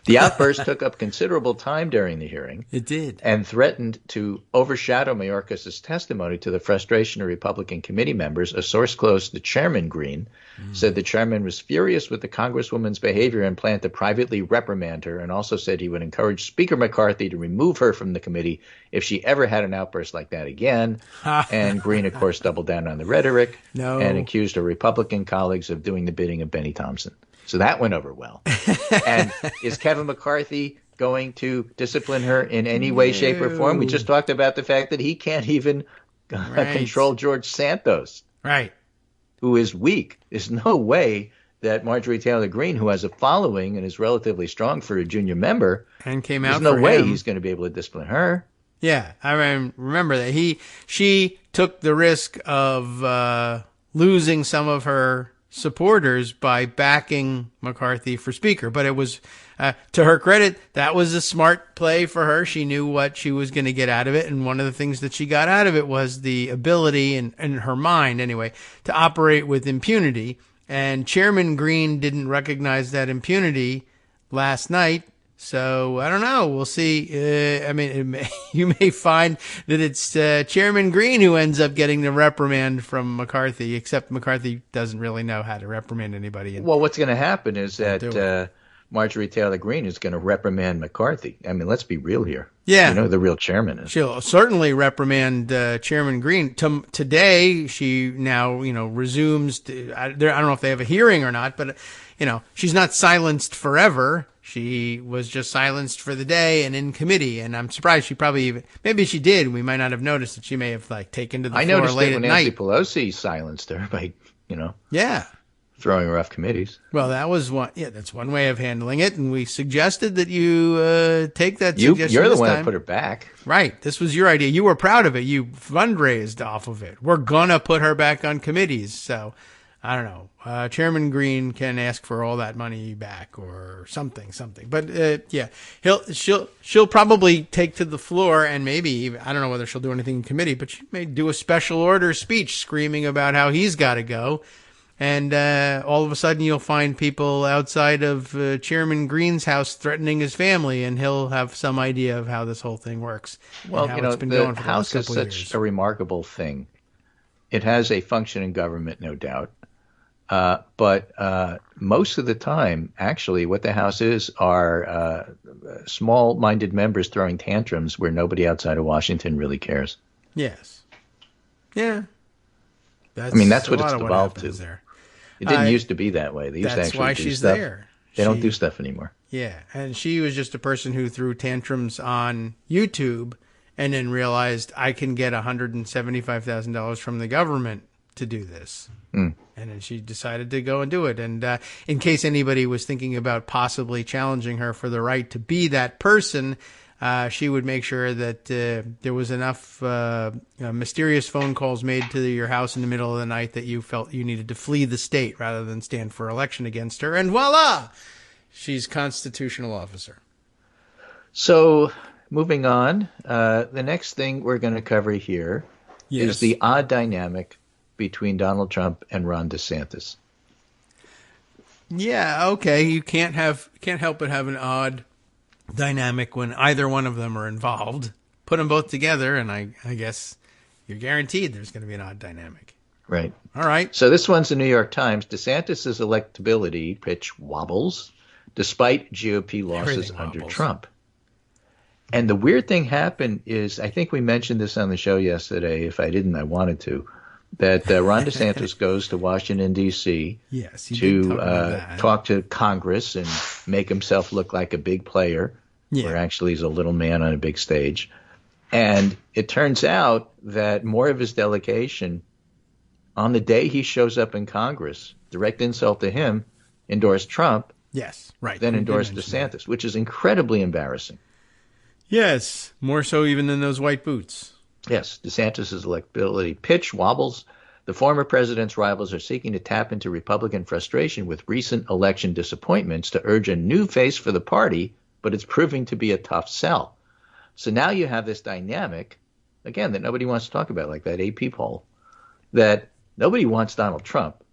The outburst took up considerable time during the hearing. It did. And threatened to overshadow Mayorkas' testimony to the frustration of Republican committee members. A source close to Chairman Green said the chairman was furious with the Congresswoman's behavior and planned to privately reprimand her, and also said he would encourage Speaker McCarthy to remove her from the committee if she ever had an outburst like that again. And Green, of course, doubled down on the rhetoric and accused her Republican colleagues of doing the bidding of Benny Thompson. So that went over well. And is Kevin McCarthy going to discipline her in any way, shape, or form? We just talked about the fact that he can't even control George Santos, who is weak. There's no way that Marjorie Taylor Greene, who has a following and is relatively strong for a junior member, and came out, there's no way he's going to be able to discipline her. Yeah, I remember that she took the risk of losing some of her supporters by backing McCarthy for speaker. But it was, to her credit, that was a smart play for her. She knew what she was going to get out of it. And one of the things that she got out of it was the ability, in her mind anyway, to operate with impunity. And Chairman Green didn't recognize that impunity last night. So I don't know. We'll see. You may find that it's Chairman Green who ends up getting the reprimand from McCarthy, except McCarthy doesn't really know how to reprimand anybody. Well, what's going to happen is that Marjorie Taylor Greene is going to reprimand McCarthy. Let's be real here. Yeah. The real chairman is. She'll certainly reprimand Chairman Green. Today, she now, resumes. I don't know if they have a hearing or not, but, she's not silenced forever. She was just silenced for the day and in committee, and I'm surprised she maybe she did. We might not have noticed that she may have taken to the floor late at night. I noticed it when Nancy Pelosi silenced her by, yeah, throwing her off committees. Well, that was one. Yeah, that's one way of handling it, and we suggested that you take that suggestion. You're the one that put her back, right? This was your idea. You were proud of it. You fundraised off of it. We're gonna put her back on committees. So I don't know. Chairman Green can ask for all that money back or something. But yeah, she'll probably take to the floor and maybe I don't know whether she'll do anything in committee, but she may do a special order speech screaming about how he's got to go. And all of a sudden, you'll find people outside of Chairman Green's house threatening his family, and he'll have some idea of how this whole thing works. Well, the House is such a remarkable thing. It has a function in government, no doubt. But most of the time, actually, what the House is are small-minded members throwing tantrums where nobody outside of Washington really cares. Yes. Yeah. That's what it's evolved to. There. It didn't used to be that way. They used to actually why do she's stuff. There. They don't do stuff anymore. Yeah, and she was just a person who threw tantrums on YouTube and then realized I can get $175,000 from the government to do this. And then she decided to go and do it. And in case anybody was thinking about possibly challenging her for the right to be that person, she would make sure that there was enough mysterious phone calls made to your house in the middle of the night that you felt you needed to flee the state rather than stand for election against her. And voila, she's constitutional officer. So moving on, the next thing we're going to cover here is the odd dynamic between Donald Trump and Ron DeSantis. Yeah, okay. You can't help but have an odd dynamic when either one of them are involved. Put them both together, and I guess you're guaranteed there's going to be an odd dynamic. Right. All right. So this one's the New York Times. DeSantis' electability pitch wobbles despite GOP losses under Trump. And the weird thing happened is, I think we mentioned this on the show yesterday. If I didn't, I wanted to. That Ron DeSantis goes to Washington, D.C. to talk to Congress and make himself look like a big player, where actually he's a little man on a big stage. And it turns out that more of his delegation, on the day he shows up in Congress, direct insult to him, endorsed Trump, then endorsed DeSantis, which is incredibly embarrassing. Yes, more so even than those white boots. Yes, DeSantis' electability pitch wobbles. The former president's rivals are seeking to tap into Republican frustration with recent election disappointments to urge a new face for the party, but it's proving to be a tough sell. So now you have this dynamic, again, that nobody wants to talk about, like that AP poll, that nobody wants Donald Trump.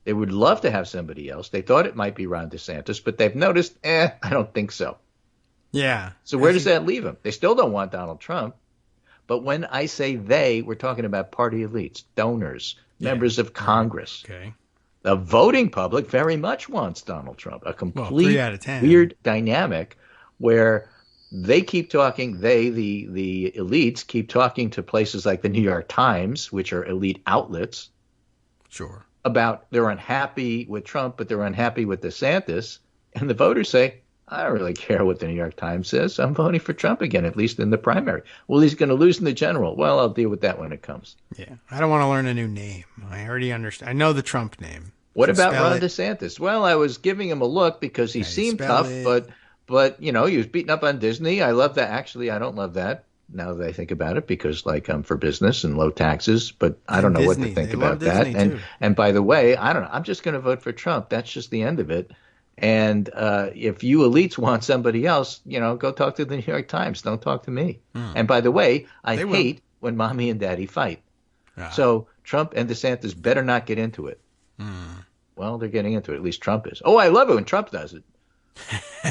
They would love to have somebody else. They thought it might be Ron DeSantis, but they've noticed, I don't think so. Yeah. So where does that leave them? They still don't want Donald Trump. But when I say they, we're talking about party elites, donors, members of Congress. Okay. The voting public very much wants Donald Trump. A complete 3 out of 10. Weird dynamic where they keep talking, the elites, keep talking to places like the New York Times, which are elite outlets. Sure. About they're unhappy with Trump, but they're unhappy with DeSantis. And the voters say, I don't really care what the New York Times says. I'm voting for Trump again, at least in the primary. Well, he's going to lose in the general. Well, I'll deal with that when it comes. Yeah. I don't want to learn a new name. I already understand. I know the Trump name. What about Ron DeSantis? Well, I was giving him a look because he seemed tough, but he was beaten up on Disney. I love that. Actually, I don't love that now that I think about it because, I'm for business and low taxes, but I don't know what to think about that. And by the way, I don't know. I'm just going to vote for Trump. That's just the end of it. And if you elites want somebody else, go talk to the New York Times. Don't talk to me. And by the way, I hate when mommy and daddy fight. So Trump and DeSantis better not get into it. Well, they're getting into it. At least Trump is. Oh, I love it when Trump does it.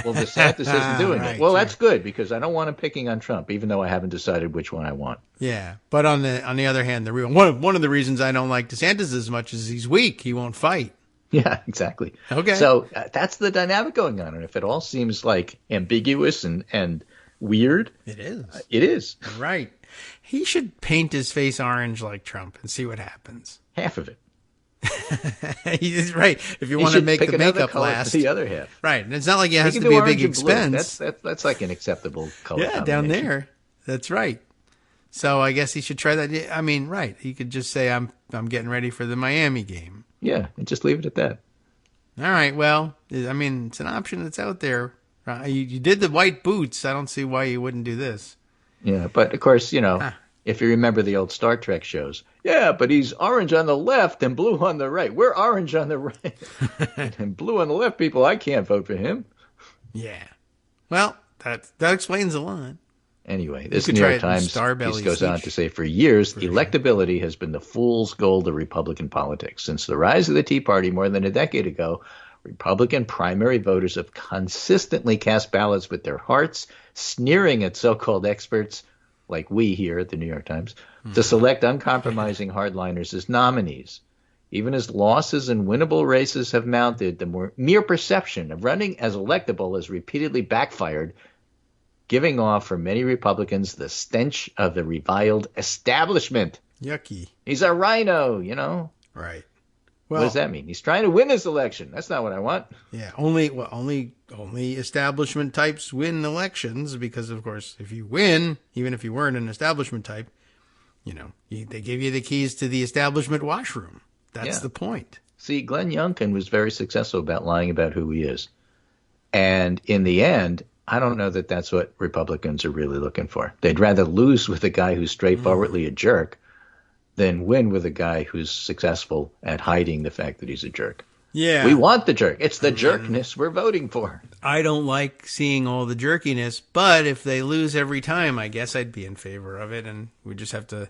Well, DeSantis isn't doing it. Well, that's good because I don't want him picking on Trump, even though I haven't decided which one I want. Yeah, but on the other hand, one of the reasons I don't like DeSantis as much is he's weak. He won't fight. Yeah, exactly. Okay. So that's the dynamic going on. And if it all seems like ambiguous and weird. It is. It is. Right. He should paint his face orange like Trump and see what happens. Half of it. He's right. If you want to make the makeup last. The other half. Right. And it's not like it has to be a big expense. That's like an acceptable color. Yeah, down there. That's right. So I guess he should try that. I mean, right. He could just say, I'm getting ready for the Miami game. Yeah, and just leave it at that. All right. Well, I mean, it's an option that's out there. You did the white boots. I don't see why you wouldn't do this. Yeah, but of course, If you remember the old Star Trek shows. Yeah, but he's orange on the left and blue on the right. We're orange on the right and blue on the left, people. I can't vote for him. Yeah. Well, that explains a lot. Anyway, this New York Times piece goes on to say, for years, electability has been the fool's gold of Republican politics. Since the rise of the Tea Party more than a decade ago, Republican primary voters have consistently cast ballots with their hearts, sneering at so-called experts, like we here at the New York Times, to select uncompromising hardliners as nominees. Even as losses in winnable races have mounted, the mere perception of running as electable has repeatedly backfired, giving off for many Republicans the stench of the reviled establishment. Yucky. He's a rhino, you know. Right. Well, what does that mean? He's trying to win this election. That's not what I want. Yeah, only establishment types win elections because, of course, if you win, even if you weren't an establishment type, they give you the keys to the establishment washroom. That's the point. See, Glenn Youngkin was very successful about lying about who he is. And in the end, I don't know that that's what Republicans are really looking for. They'd rather lose with a guy who's straightforwardly a jerk than win with a guy who's successful at hiding the fact that he's a jerk. Yeah. We want the jerk. It's the jerkness we're voting for. I don't like seeing all the jerkiness, but if they lose every time, I guess I'd be in favor of it, and we just have to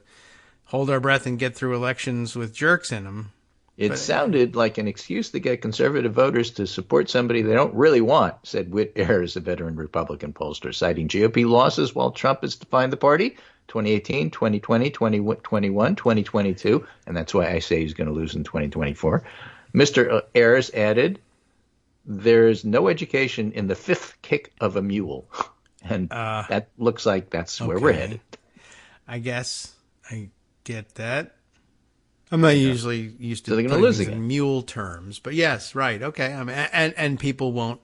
hold our breath and get through elections with jerks in them. It sounded like an excuse to get conservative voters to support somebody they don't really want, said Whit Ayers, a veteran Republican pollster, citing GOP losses while Trump has defined the party, 2018, 2020, 2021, 2022, and that's why I say he's going to lose in 2024. Mr. Ayers added, there's no education in the fifth kick of a mule. And that looks like that's where we're headed. I guess I get that. I'm not usually used to so putting lose things again. In mule terms, but yes, right, okay. I mean, and people won't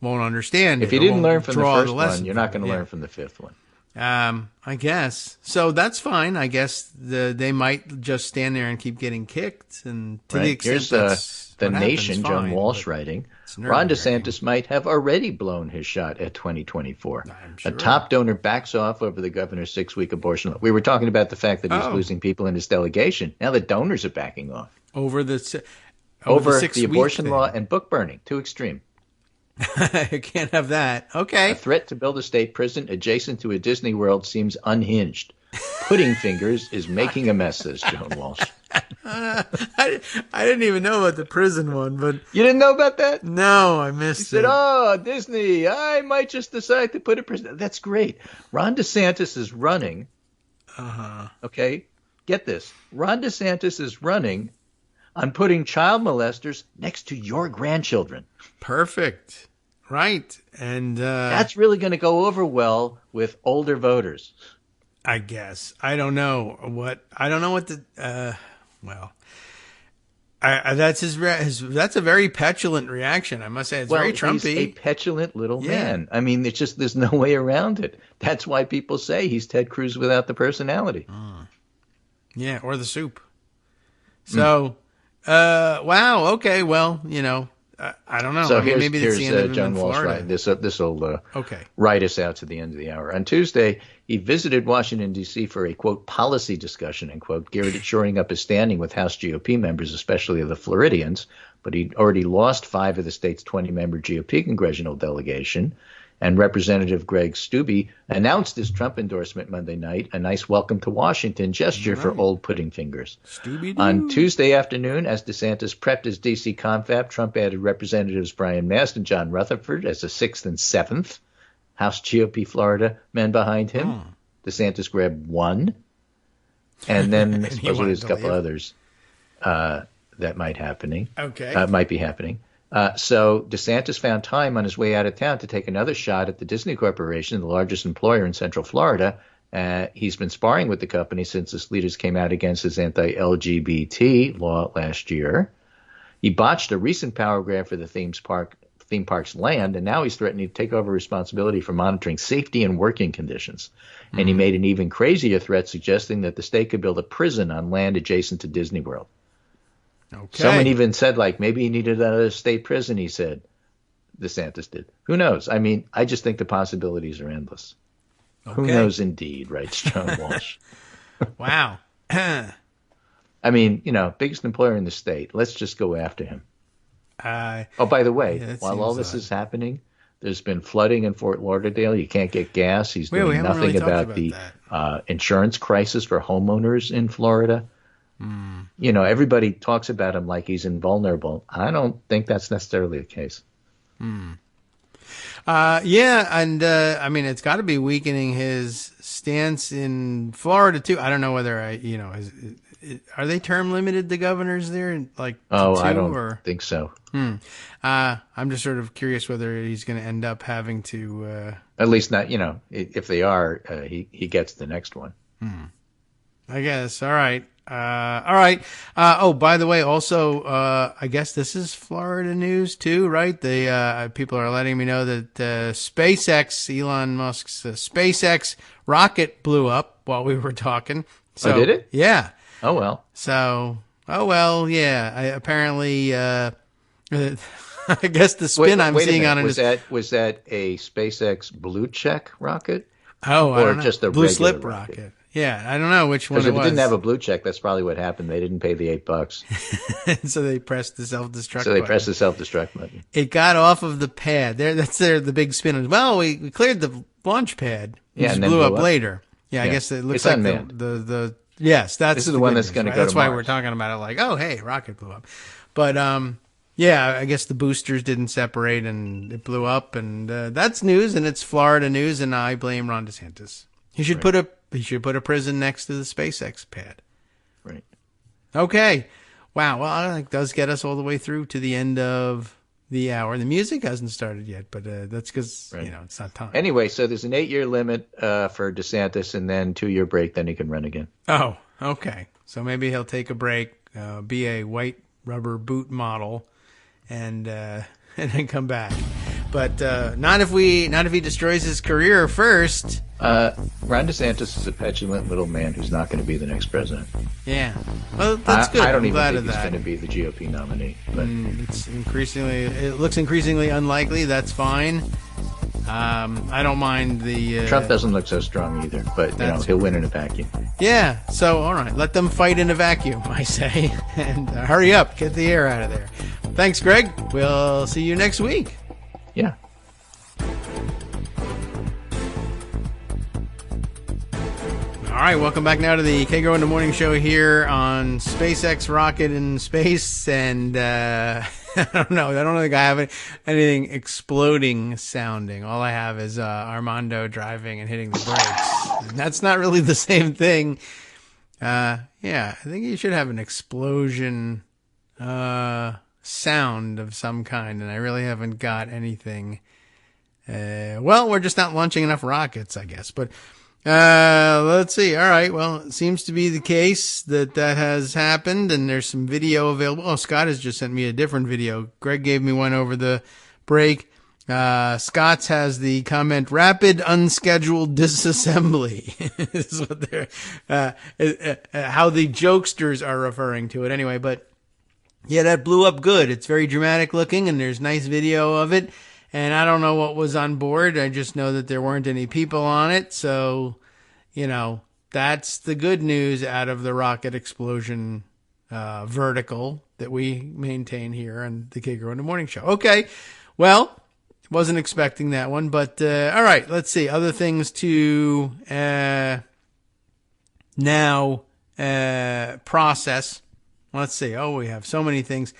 understand. If you didn't learn from the first one, you're not going to learn from the fifth one. I guess so. That's fine. I guess they might just stand there and keep getting kicked, and to the extent Here's The Nation, fine, John Walsh writing, Ron DeSantis might have already blown his shot at 2024. Sure. A top donor backs off over the governor's 6-week abortion law. We were talking about the fact that he's losing people in his delegation. Now the donors are backing off. Over the 6-week abortion law and book burning. Too extreme. I can't have that. Okay. A threat to build a state prison adjacent to a Disney World seems unhinged. Pudding Fingers is making a mess, says Joan Walsh. I didn't even know about the prison one, but you didn't know about that? No, I missed it. He said, "Oh, Disney, I might just decide to put a prison." That's great. Ron DeSantis is running. Okay, get this. Ron DeSantis is running on putting child molesters next to your grandchildren. Perfect. Right, and that's really going to go over well with older voters. I guess. I don't know what the well, that's that's a very petulant reaction. I must say, it's very Trumpy. He's a petulant little man. I mean, it's just there's no way around it. That's why people say he's Ted Cruz without the personality. Yeah, or the soup. So, wow. Okay, well, I don't know. So maybe here's the end of John Walsh writing. This will write us out to the end of the hour. On Tuesday, he visited Washington, D.C. for a, quote, policy discussion, end quote, geared at shoring up his standing with House GOP members, especially the Floridians. But he'd already lost 5 of the state's 20-member GOP congressional delegation. And Representative Greg Stubbe announced his Trump endorsement Monday night, a nice welcome to Washington gesture for old Pudding Fingers. On Tuesday afternoon, as DeSantis prepped his D.C. confab, Trump added Representatives Brian Mast and John Rutherford as the 6th and 7th House GOP Florida men behind him. DeSantis grabbed 1. And then supposedly there's a couple others that might be happening. So DeSantis found time on his way out of town to take another shot at the Disney Corporation, the largest employer in Central Florida. He's been sparring with the company since its leaders came out against his anti-LGBT law last year. He botched a recent power grab for the theme park's land, and now he's threatening to take over responsibility for monitoring safety and working conditions. And he made an even crazier threat suggesting that the state could build a prison on land adjacent to Disney World. Okay. Someone even said, maybe he needed another state prison, he said. DeSantis did. Who knows? I mean, I just think the possibilities are endless. Okay. Who knows indeed, writes John Walsh. Wow. I mean, biggest employer in the state. Let's just go after him. Oh, by the way, while all this is happening, there's been flooding in Fort Lauderdale. You can't get gas. He's doing nothing really about the insurance crisis for homeowners in Florida. Everybody talks about him like he's invulnerable. I don't think that's necessarily the case. And I mean, it's got to be weakening his stance in Florida too. I don't know whether are they term limited, the governors there? Like, I don't think so. I'm just sort of curious whether he's going to end up having to. At least not, if they are, he gets the next one. I guess. All right. All right. By the way, also, I guess this is Florida news too, right? The people are letting me know that SpaceX, Elon Musk's SpaceX rocket blew up while we were talking. So, did it? Yeah. Oh well. So, yeah. Apparently, I guess the spin I'm seeing on it was that a SpaceX blue check rocket? Oh, I don't know. Or just a blue regular slip rocket? Yeah, I don't know which one it was. Because if it didn't have a blue check, that's probably what happened. They didn't pay the $8. So they pressed the self-destruct button. It got off of the pad. That's the big spin. Well, we cleared the launch pad. It just blew up later. Yeah, I guess it looks like the yes, this is the one that's going to go to Mars. That's why we're talking about it like, oh, hey, rocket blew up. But yeah, I guess the boosters didn't separate and it blew up, and that's news, and it's Florida news, and I blame Ron DeSantis. He should put a prison next to the SpaceX pad. Right. Okay. Wow. Well, I think it does get us all the way through to the end of the hour. The music hasn't started yet, but that's because it's not time. Anyway, so there's an 8-year limit for DeSantis, and then 2-year break. Then he can run again. Oh, okay. So maybe he'll take a break, be a white rubber boot model, and then come back. But not if he destroys his career first. Ron DeSantis is a petulant little man who's not going to be the next president. Yeah, well, that's good. I don't even think he's going to be the GOP nominee. But it looks increasingly unlikely. That's fine. I don't mind the. Trump doesn't look so strong either, but he'll win in a vacuum. Yeah. So all right, let them fight in a vacuum, I say, and hurry up, get the air out of there. Thanks, Greg. We'll see you next week. Yeah. All right, welcome back now to the Kagro in the Morning Show here on SpaceX rocket in space, and I don't think I have anything exploding sounding. All I have is Armando driving and hitting the brakes. And that's not really the same thing. I think you should have an explosion sound of some kind, and I really haven't got anything. We're just not launching enough rockets, I guess. But let's see. All right. Well, it seems to be the case that has happened, and there's some video available. Oh, Scott has just sent me a different video. Greg gave me one over the break. Scott's has the comment, rapid unscheduled disassembly. This is what they're, how the jokesters are referring to it anyway. But yeah, that blew up good. It's very dramatic looking, and there's nice video of it. And I don't know what was on board. I just know that there weren't any people on it. So, that's the good news out of the rocket explosion vertical that we maintain here on the Kagro in the Morning Show. Okay. Well, wasn't expecting that one. But all right, let's see. Other things to now process. Let's see. Oh, we have so many things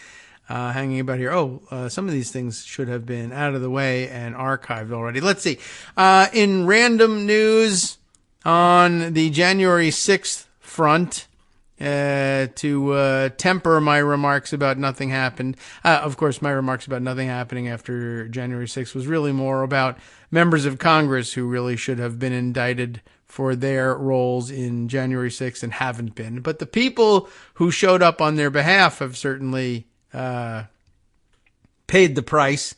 hanging about here. Some of these things should have been out of the way and archived already. Let's see. In random news on the January 6th front, to temper my remarks about nothing happened. Of course, my remarks about nothing happening after January 6th was really more about members of Congress who really should have been indicted for their roles in January 6th and haven't been. But the people who showed up on their behalf have certainly paid the price.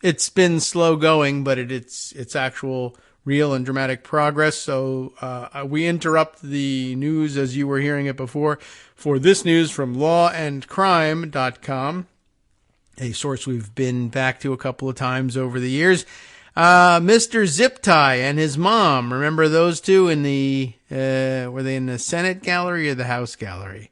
It's been slow going, but it's actual real and dramatic progress. So we interrupt the news as you were hearing it before for this news from lawandcrime.com, a source we've been back to a couple of times over the years. Mr. Zip Tie and his mom. Remember those two in the, were they in the Senate gallery or the House gallery?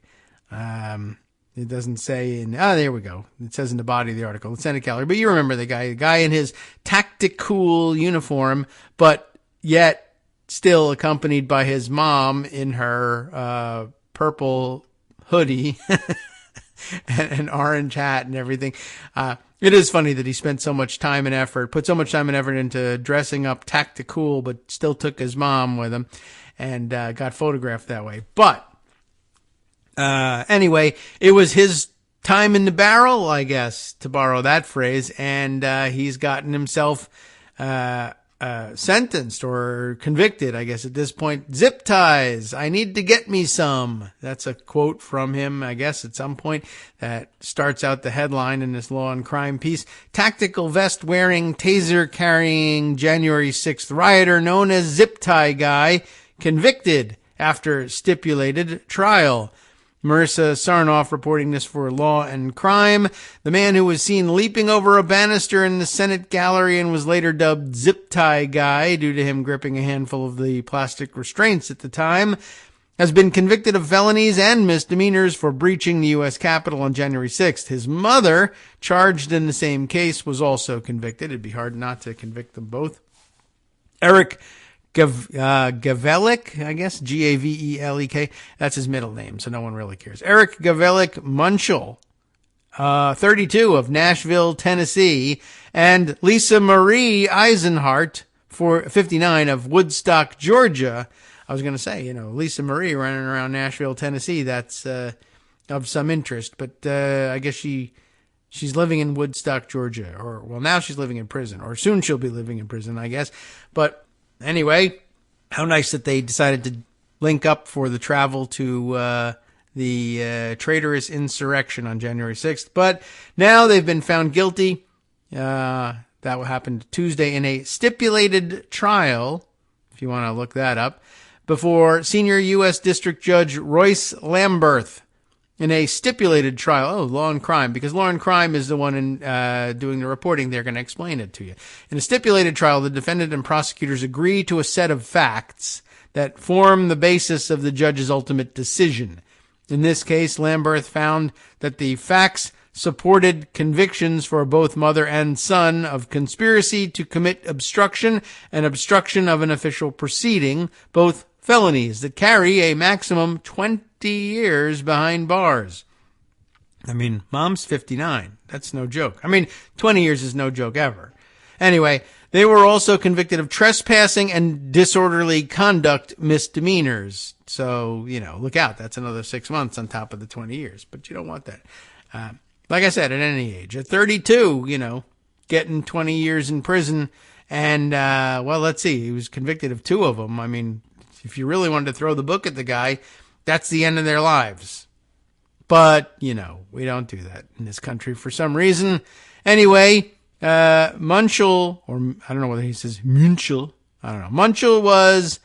It doesn't say there we go. It says in the body of the article, the Senate gallery. But you remember the guy in his tactical uniform, but yet still accompanied by his mom in her, purple hoodie and an orange hat and everything. It is funny that he spent so much time and effort, put so much time and effort into dressing up tactical, but still took his mom with him and, got photographed that way. But, anyway, it was his time in the barrel, I guess, to borrow that phrase, and he's gotten himself sentenced or convicted, I guess, at this point. Zip ties. I need to get me some. That's a quote from him, I guess, at some point that starts out the headline in this Law and Crime piece. Tactical vest wearing, taser carrying January 6th rioter known as Zip Tie Guy convicted after stipulated trial. Marissa Sarnoff reporting this for Law and Crime. The man who was seen leaping over a banister in the Senate gallery and was later dubbed Zip Tie Guy due to him gripping a handful of the plastic restraints at the time, has been convicted of felonies and misdemeanors for breaching the U.S. Capitol on January 6th. His mother, charged in the same case, was also convicted. It'd be hard not to convict them both. Eric Gavelik, I guess, Gavelek. That's his middle name, so no one really cares. Eric Gavelik Munchel, 32 of Nashville, Tennessee, and Lisa Marie Eisenhart, 59 of Woodstock, Georgia. I was going to say, Lisa Marie running around Nashville, Tennessee, that's of some interest, but I guess she's living in Woodstock, Georgia, now she's living in prison, or soon she'll be living in prison, I guess. But anyway, how nice that they decided to link up for the travel to the traitorous insurrection on January 6th. But now they've been found guilty. That happened Tuesday in a stipulated trial, if you want to look that up, before Senior U.S. District Judge Royce Lamberth. In a stipulated trial, Law and Crime, because Law and Crime is the one doing the reporting. They're going to explain it to you. In a stipulated trial, the defendant and prosecutors agree to a set of facts that form the basis of the judge's ultimate decision. In this case, Lamberth found that the facts supported convictions for both mother and son of conspiracy to commit obstruction and obstruction of an official proceeding, both felonies that carry a maximum 20 years behind bars. I mean, mom's 59. That's no joke. 20 years is no joke ever. Anyway, they were also convicted of trespassing and disorderly conduct misdemeanors. So, look out. That's another 6 months on top of the 20 years. But you don't want that. Like I said, at any age. At 32, getting 20 years in prison. And, let's see. He was convicted of 2 of them. If you really wanted to throw the book at the guy, that's the end of their lives. But, we don't do that in this country for some reason. Anyway, Munchel, or I don't know whether he says Munchel. I don't know. Munchel was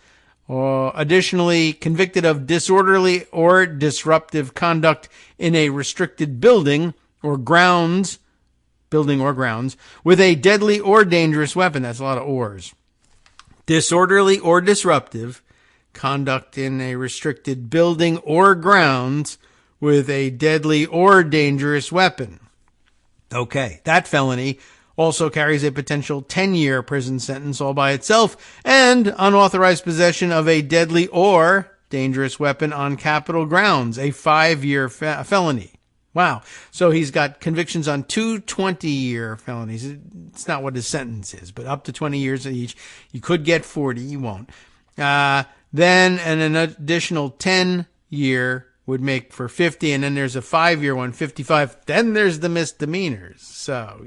additionally convicted of disorderly or disruptive conduct in a restricted building or grounds, with a deadly or dangerous weapon. That's a lot of ors. Disorderly or disruptive conduct in a restricted building or grounds with a deadly or dangerous weapon. Okay, that felony also carries a potential 10-year prison sentence all by itself, and unauthorized possession of a deadly or dangerous weapon on Capitol grounds, a 5-year felony. Wow. So he's got convictions on 2 20-year felonies. It's not what his sentence is, but up to 20 years each. You could get 40. You won't. Then an additional 10-year would make for 50, and then there's a 5-year one, 55. Then there's the misdemeanors. So,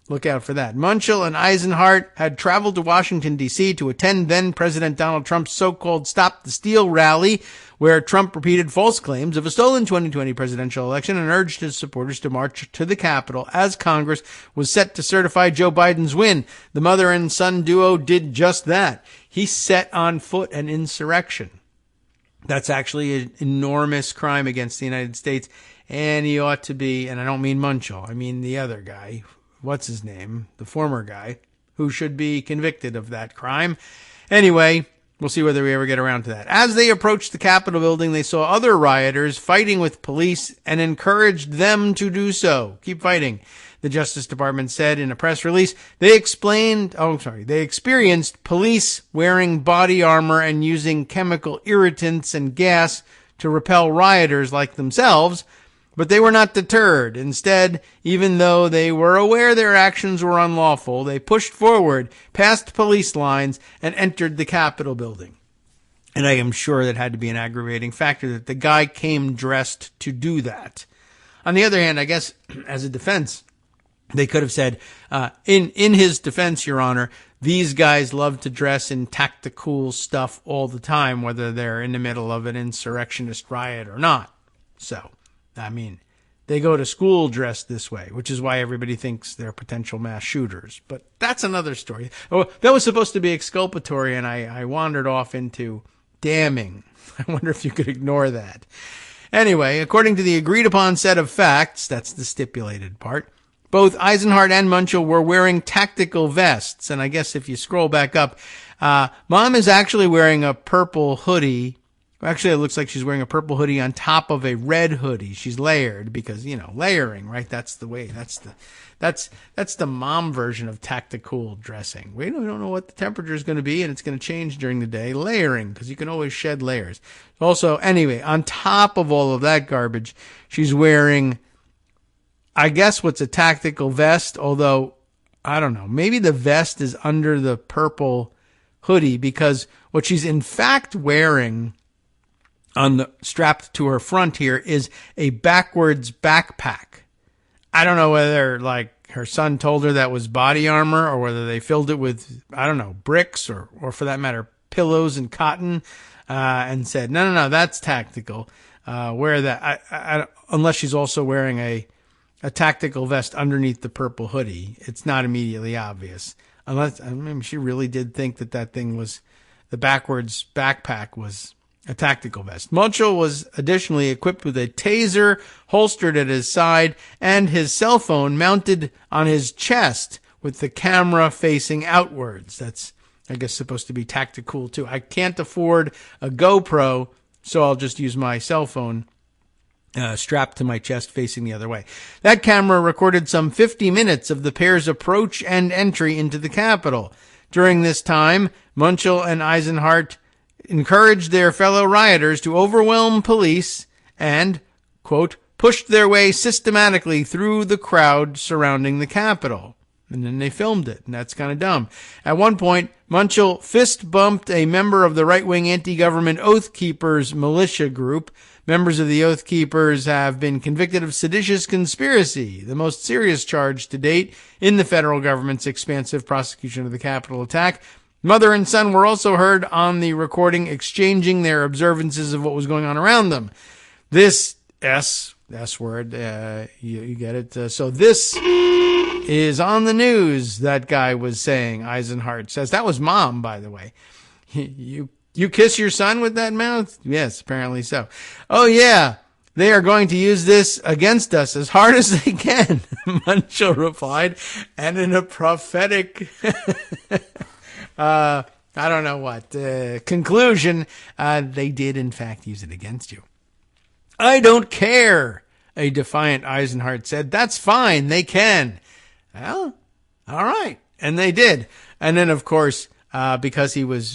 look out for that. Munchel and Eisenhart had traveled to Washington, D.C. to attend then-President Donald Trump's so-called Stop the Steal rally, where Trump repeated false claims of a stolen 2020 presidential election and urged his supporters to march to the Capitol as Congress was set to certify Joe Biden's win. The mother and son duo did just that. He set on foot an insurrection. That's actually an enormous crime against the United States, and he ought to be, and I don't mean Munchel, I mean the other guy. What's his name? The former guy. who should be convicted of that crime. Anyway, we'll see whether we ever get around to that. As they approached the Capitol building, they saw other rioters fighting with police and encouraged them to do so. Keep fighting. The Justice Department said in a press release, they experienced police wearing body armor and using chemical irritants and gas to repel rioters like themselves, but they were not deterred. Instead, even though they were aware their actions were unlawful, they pushed forward, past police lines, and entered the Capitol building. And I am sure that had to be an aggravating factor that the guy came dressed to do that. On the other hand, I guess, as a defense, they could have said, in his defense, Your Honor, these guys love to dress in tactical stuff all the time, whether they're in the middle of an insurrectionist riot or not. So, I mean, they go to school dressed this way, which is why everybody thinks they're potential mass shooters. But that's another story. Oh, that was supposed to be exculpatory, and I wandered off into damning. I wonder if you could ignore that. Anyway, according to the agreed-upon set of facts, that's the stipulated part, both Eisenhart and Munchel were wearing tactical vests. And I guess if you scroll back up, Mom is actually wearing a purple hoodie. Actually, it looks like she's wearing a purple hoodie on top of a red hoodie. She's layered because, layering, right? That's the way. That's the mom version of tactical dressing. We don't know what the temperature is going to be, and it's going to change during the day. Layering, because you can always shed layers. Also, anyway, on top of all of that garbage, she's wearing, I guess, what's a tactical vest, although, I don't know, maybe the vest is under the purple hoodie, because what she's in fact wearing strapped to her front here is a backwards backpack. I don't know whether, her son told her that was body armor, or whether they filled it with, I don't know, bricks, or for that matter, pillows and cotton, and said, no, that's tactical. Wear that, I unless she's also wearing a tactical vest underneath the purple hoodie. It's not immediately obvious. Unless, she really did think that thing was, the backwards backpack was a tactical vest. Munchel was additionally equipped with a taser holstered at his side and his cell phone mounted on his chest with the camera facing outwards. That's, I guess, supposed to be tactical too. I can't afford a GoPro, so I'll just use my cell phone strapped to my chest facing the other way. That camera recorded some 50 minutes of the pair's approach and entry into the Capitol. During this time, Munchel and Eisenhart encouraged their fellow rioters to overwhelm police and, quote, pushed their way systematically through the crowd surrounding the Capitol. And then they filmed it, and that's kind of dumb. At one point, Munchel fist-bumped a member of the right-wing anti-government Oath Keepers militia group. Members of the Oath Keepers have been convicted of seditious conspiracy, the most serious charge to date in the federal government's expansive prosecution of the Capitol attack. Mother and son were also heard on the recording exchanging their observances of what was going on around them. This S word, you get it. So this is on the news, that guy was saying, Eisenhart says. That was Mom, by the way. You kiss your son with that mouth? Yes, apparently so. Oh, yeah, they are going to use this against us as hard as they can, Munchel replied, and in a prophetic I don't know what conclusion, they did in fact use it against you. I don't care, a defiant Eisenhart said. That's fine, they can. Well, all right, and they did. And then, of course, because he was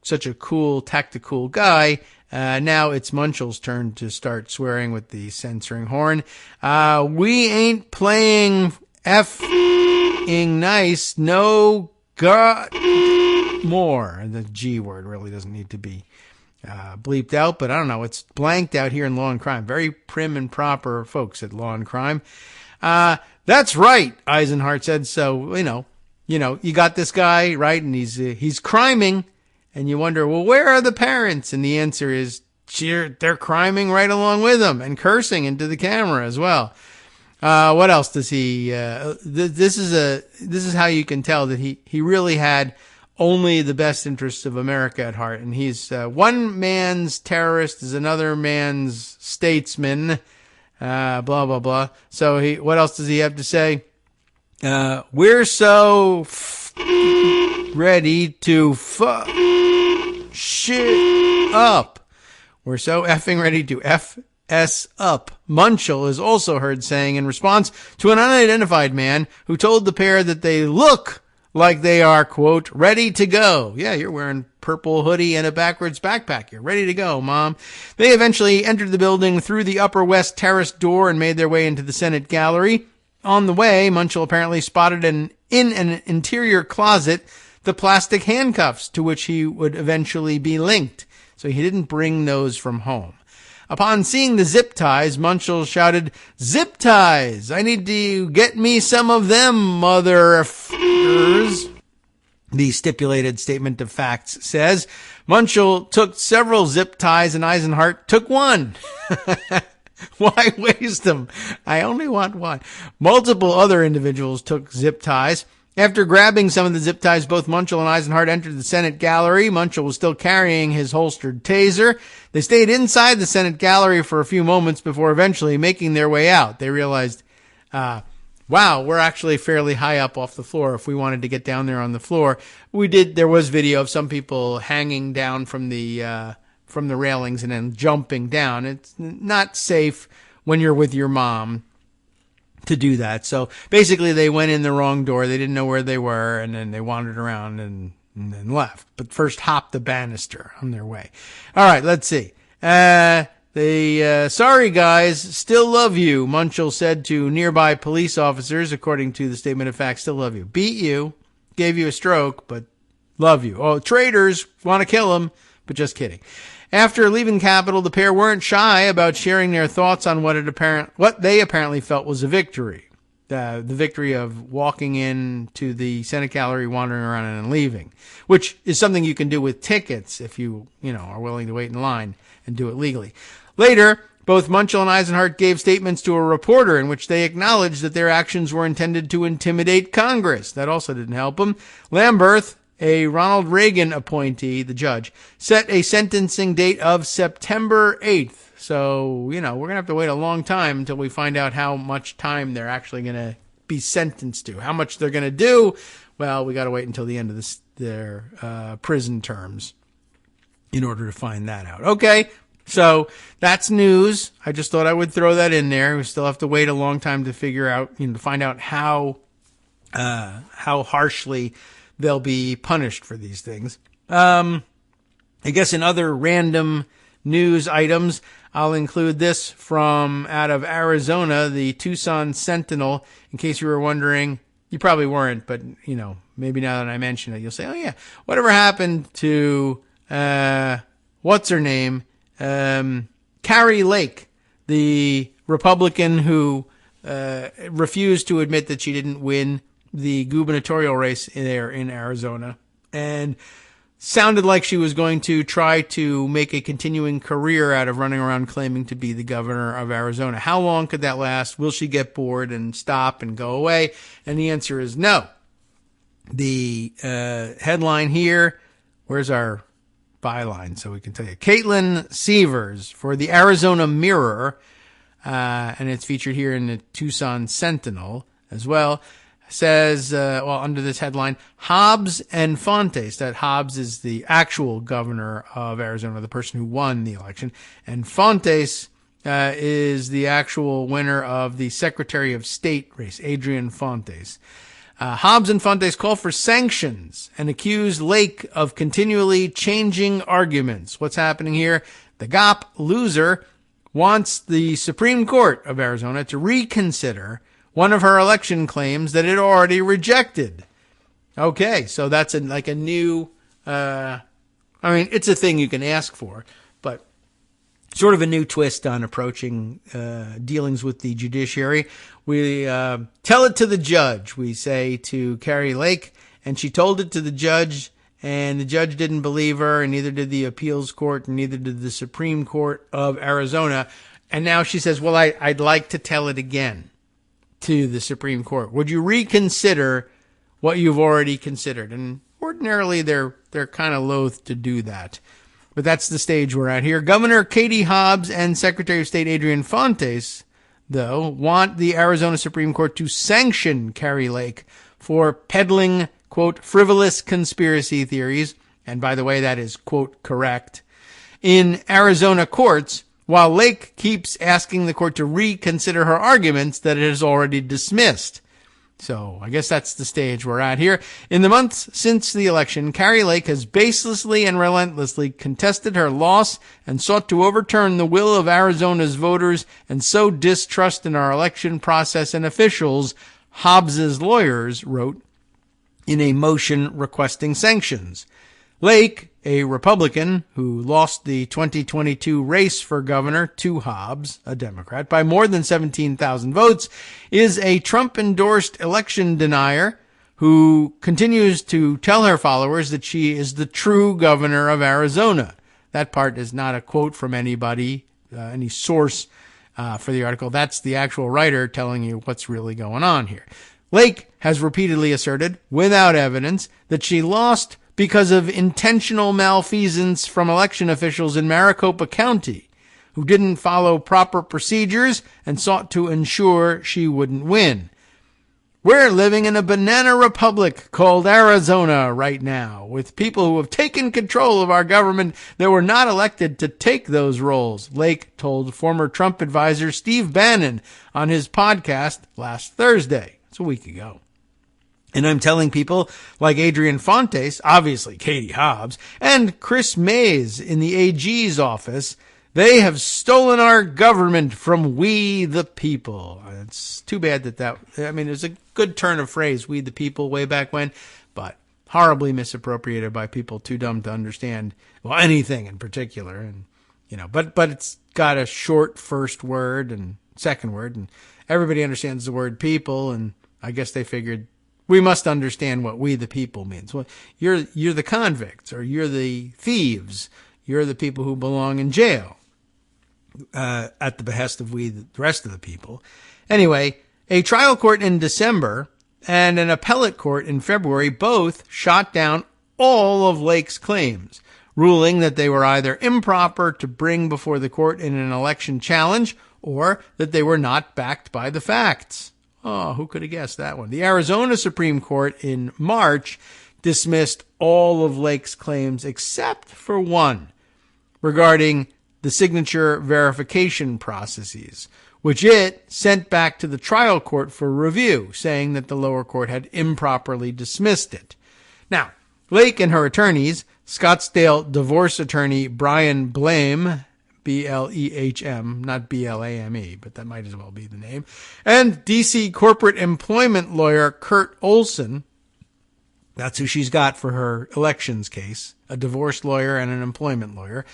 such a cool, tactical guy, now it's Munchel's turn to start swearing with the censoring horn. We ain't playing F-ing nice, no God more. The G word really doesn't need to be bleeped out, but I don't know. It's blanked out here in Law and Crime. Very prim and proper folks at Law and Crime. That's right, Eisenhart said. So, you got this guy, right? And he's criming, and you wonder, well, where are the parents? And the answer is, they're criming right along with him and cursing into the camera as well. What else does he, this is how you can tell that he really had only the best interests of America at heart. And he's, one man's terrorist is another man's statesman, blah, blah, blah. So what else does he have to say? We're so ready to fuck shit up. We're so effing ready to F.S. up. Munchell is also heard saying in response to an unidentified man who told the pair that they look like they are, quote, ready to go. Yeah, you're wearing purple hoodie and a backwards backpack. You're ready to go, Mom. They eventually entered the building through the Upper West Terrace door and made their way into the Senate gallery. On the way, Munchell apparently spotted in an interior closet the plastic handcuffs to which he would eventually be linked. So he didn't bring those from home. Upon seeing the zip ties, Munchell shouted, "Zip ties! I need to get me some of them, motherfuckers." The stipulated statement of facts says, Munchell took several zip ties and Eisenhart took one. Why waste them? I only want one. Multiple other individuals took zip ties. After grabbing some of the zip ties, both Munchell and Eisenhart entered the Senate gallery. Munchell was still carrying his holstered taser. They stayed inside the Senate gallery for a few moments before eventually making their way out. They realized, wow, we're actually fairly high up off the floor. If we wanted to get down there on the floor, we did. There was video of some people hanging down from the railings and then jumping down. It's not safe when you're with your mom to do that. So basically they went in the wrong door. They didn't know where they were, and then they wandered around and then left. But first hopped the banister on their way. All right, let's see. Sorry guys, still love you, Munchell said to nearby police officers, according to the statement of facts. Still love you. Beat you, gave you a stroke, but love you. Oh, traitors, want to kill him, but just kidding. After leaving Capitol, the pair weren't shy about sharing their thoughts on what they apparently felt was a victory. The victory of walking into the Senate gallery, wandering around and leaving, which is something you can do with tickets if you are willing to wait in line and do it legally. Later, both Munchell and Eisenhart gave statements to a reporter in which they acknowledged that their actions were intended to intimidate Congress. That also didn't help them. Lamberth, a Ronald Reagan appointee, the judge, set a sentencing date of September 8th. So, we're going to have to wait a long time until we find out how much time they're actually going to be sentenced to. How much they're going to do, well, we got to wait until the end of their prison terms in order to find that out. Okay, so that's news. I just thought I would throw that in there. We still have to wait a long time to figure out, to find out how harshly they'll be punished for these things. I guess in other random news items, I'll include this from out of Arizona, the Tucson Sentinel. In case you were wondering, you probably weren't, but, maybe now that I mention it, you'll say, oh yeah, whatever happened to, what's her name? Carrie Lake, the Republican who, refused to admit that she didn't win the gubernatorial race there in Arizona, and sounded like she was going to try to make a continuing career out of running around claiming to be the governor of Arizona. How long could that last? Will she get bored and stop and go away? And the answer is no. The headline here, where's our byline so we can tell you? Caitlin Severs for the Arizona Mirror, and it's featured here in the Tucson Sentinel as well, says, under this headline, Hobbs and Fontes. That Hobbs is the actual governor of Arizona, the person who won the election, and Fontes is the actual winner of the Secretary of State race, Adrian Fontes. Hobbs and Fontes call for sanctions and accuse Lake of continually changing arguments. What's happening here? The GOP loser wants the Supreme Court of Arizona to reconsider one of her election claims that it already rejected. Okay, so that's a new, it's a thing you can ask for, but sort of a new twist on approaching dealings with the judiciary. We tell it to the judge, we say to Carrie Lake, and she told it to the judge, and the judge didn't believe her, and neither did the appeals court, and neither did the Supreme Court of Arizona. And now she says, well, I'd like to tell it again to the Supreme Court. Would you reconsider what you've already considered? And ordinarily they're kind of loath to do that. But that's the stage we're at here. Governor Katie Hobbs and Secretary of State Adrian Fontes, though, want the Arizona Supreme Court to sanction Carrie Lake for peddling, quote, frivolous conspiracy theories, and by the way, that is, quote, correct, in Arizona courts, while Lake keeps asking the court to reconsider her arguments that it has already dismissed. So I guess that's the stage we're at here. In the months since the election, Kari Lake has baselessly and relentlessly contested her loss and sought to overturn the will of Arizona's voters and sow distrust in our election process and officials, Hobbs's lawyers wrote in a motion requesting sanctions. Lake, a Republican who lost the 2022 race for governor to Hobbs, a Democrat, by more than 17,000 votes, is a Trump-endorsed election denier who continues to tell her followers that she is the true governor of Arizona. That part is not a quote from anybody, any source for the article. That's the actual writer telling you what's really going on here. Lake has repeatedly asserted, without evidence, that she lost because of intentional malfeasance from election officials in Maricopa County who didn't follow proper procedures and sought to ensure she wouldn't win. We're living in a banana republic called Arizona right now, with people who have taken control of our government that were not elected to take those roles, Lake told former Trump advisor Steve Bannon on his podcast last Thursday. It's a week ago. And I'm telling people like Adrian Fontes, obviously Katie Hobbs, and Chris Mays in the AG's office, they have stolen our government from we the people. It's too bad there's a good turn of phrase, we the people, way back when, but horribly misappropriated by people too dumb to understand, well, anything in particular. And, but it's got a short first word and second word, and everybody understands the word people, and I guess they figured, we must understand what we the people means. Well, you're the convicts, or you're the thieves. You're the people who belong in jail at the behest of we the rest of the people. Anyway, a trial court in December and an appellate court in February both shot down all of Lake's claims, ruling that they were either improper to bring before the court in an election challenge or that they were not backed by the facts. Oh, who could have guessed that one? The Arizona Supreme Court in March dismissed all of Lake's claims except for one regarding the signature verification processes, which it sent back to the trial court for review, saying that the lower court had improperly dismissed it. Now, Lake and her attorneys, Scottsdale divorce attorney Brian Blame, Blehm, not Blame, but that might as well be the name, and D.C. corporate employment lawyer Kurt Olson, that's who she's got for her elections case, a divorce lawyer and an employment lawyer,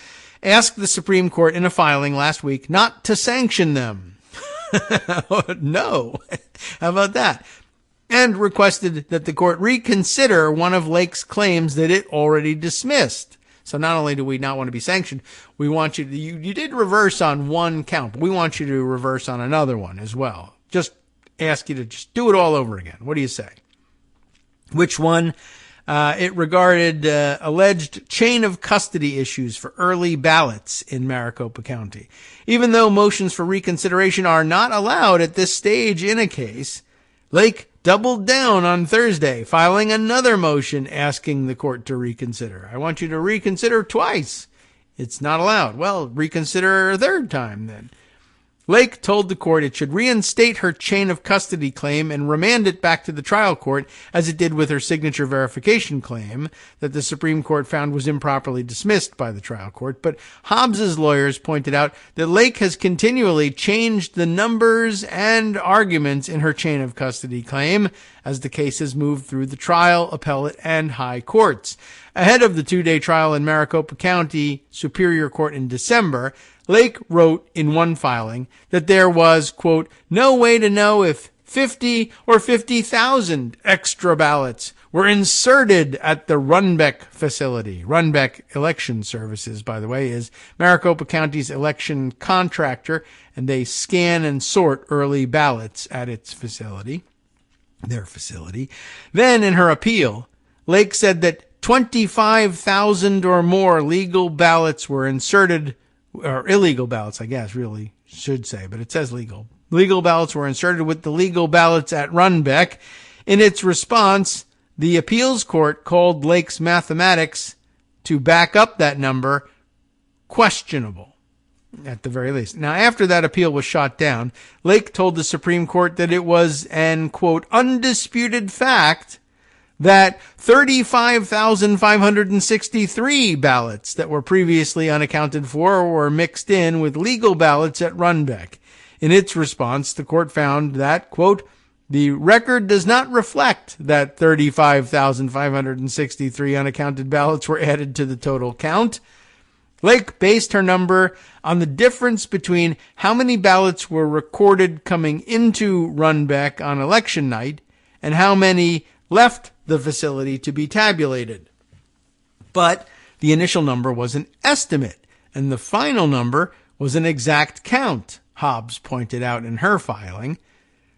asked the Supreme Court in a filing last week not to sanction them. No. How about that? And requested that the court reconsider one of Lake's claims that it already dismissed. So not only do we not want to be sanctioned, we want you did reverse on one count, but we want you to reverse on another one as well. Just ask you to just do it all over again. What do you say? Which one? It regarded alleged chain of custody issues for early ballots in Maricopa County. Even though motions for reconsideration are not allowed at this stage in a case, Lake doubled down on Thursday, filing another motion asking the court to reconsider. I want you to reconsider twice. It's not allowed. Well, reconsider a third time then. Lake told the court it should reinstate her chain of custody claim and remand it back to the trial court, as it did with her signature verification claim that the Supreme Court found was improperly dismissed by the trial court. But Hobbs's lawyers pointed out that Lake has continually changed the numbers and arguments in her chain of custody claim as the case has moved through the trial, appellate, and high courts. Ahead of the two-day trial in Maricopa County Superior Court in December, Lake wrote in one filing that there was, quote, no way to know if 50 or 50,000 extra ballots were inserted at the Runbeck facility. Runbeck Election Services, by the way, is Maricopa County's election contractor, and they scan and sort early ballots at its facility, their facility. Then in her appeal, Lake said that 25,000 or more legal ballots were inserted, or illegal ballots, I guess, really should say, but it says legal. Legal ballots were inserted with the legal ballots at Runbeck. In its response, the appeals court called Lake's mathematics to back up that number questionable, at the very least. Now, after that appeal was shot down, Lake told the Supreme Court that it was an, quote, undisputed fact that 35,563 ballots that were previously unaccounted for were mixed in with legal ballots at Runbeck. In its response, the court found that, quote, the record does not reflect that 35,563 unaccounted ballots were added to the total count. Lake based her number on the difference between how many ballots were recorded coming into Runbeck on election night and how many left the facility to be tabulated. But the initial number was an estimate, and the final number was an exact count, Hobbs pointed out in her filing.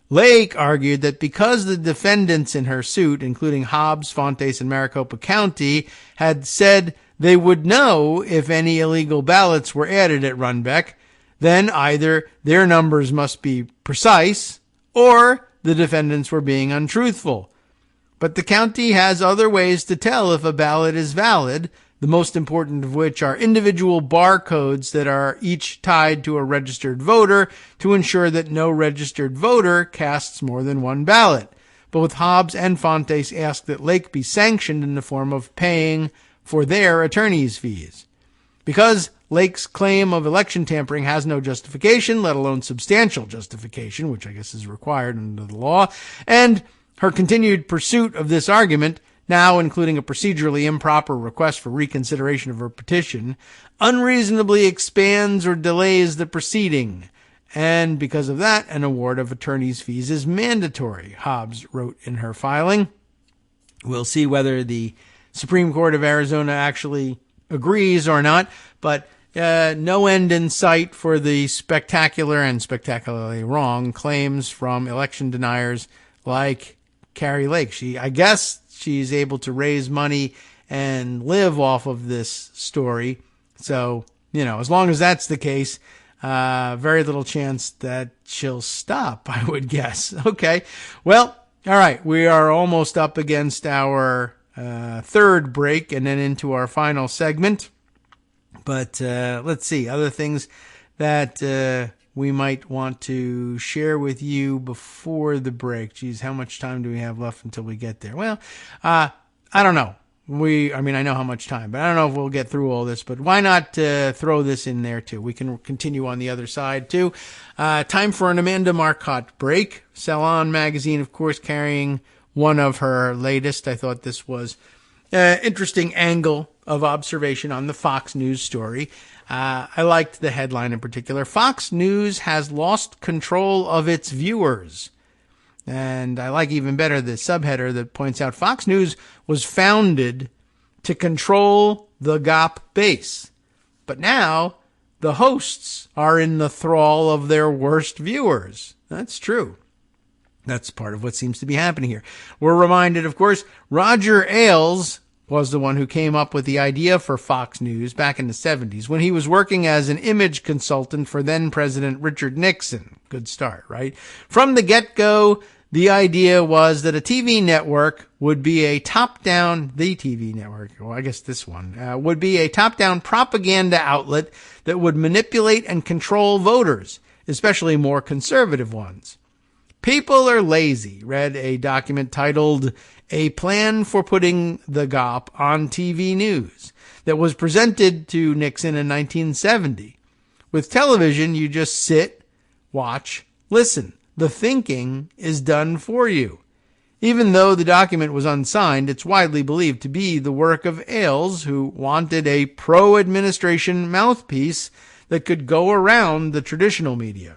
Lake argued that because the defendants in her suit, including Hobbs, Fontes, and Maricopa County, had said they would know if any illegal ballots were added at Runbeck, then either their numbers must be precise or the defendants were being untruthful. But the county has other ways to tell if a ballot is valid, the most important of which are individual barcodes that are each tied to a registered voter to ensure that no registered voter casts more than one ballot. Both Hobbs and Fontes asked that Lake be sanctioned in the form of paying for their attorney's fees. Because Lake's claim of election tampering has no justification, let alone substantial justification, which I guess is required under the law, and her continued pursuit of this argument, now including a procedurally improper request for reconsideration of her petition, unreasonably expands or delays the proceeding. And because of that, an award of attorney's fees is mandatory, Hobbs wrote in her filing. We'll see whether the Supreme Court of Arizona actually agrees or not, but no end in sight for the spectacular and spectacularly wrong claims from election deniers like Carrie Lake. I guess she's able to raise money and live off of this story. So, as long as that's the case, very little chance that she'll stop, I would guess. Okay. Well, all right. We are almost up against our third break and then into our final segment. But let's see. Other things that we might want to share with you before the break. Geez, how much time do we have left until we get there? Well, I don't know. I know how much time, but I don't know if we'll get through all this, but why not throw this in there too? We can continue on the other side too. Time for an Amanda Marcotte break. Salon magazine, of course, carrying one of her latest. I thought this was an interesting angle of observation on the Fox News story. I liked the headline in particular. Fox News has lost control of its viewers. And I like even better the subheader that points out Fox News was founded to control the GOP base. But now the hosts are in the thrall of their worst viewers. That's true. That's part of what seems to be happening here. We're reminded, of course, Roger Ailes was the one who came up with the idea for Fox News back in the 70s when he was working as an image consultant for then President Richard Nixon. Good start, right? From the get-go, the idea was that a TV network would be a top-down, the TV network, well, I guess this one, would be a top-down propaganda outlet that would manipulate and control voters, especially more conservative ones. People are lazy, read a document titled A Plan for Putting the GOP on TV News that was presented to Nixon in 1970. With television, you just sit, watch, listen. The thinking is done for you. Even though the document was unsigned, it's widely believed to be the work of Ailes, who wanted a pro-administration mouthpiece that could go around the traditional media.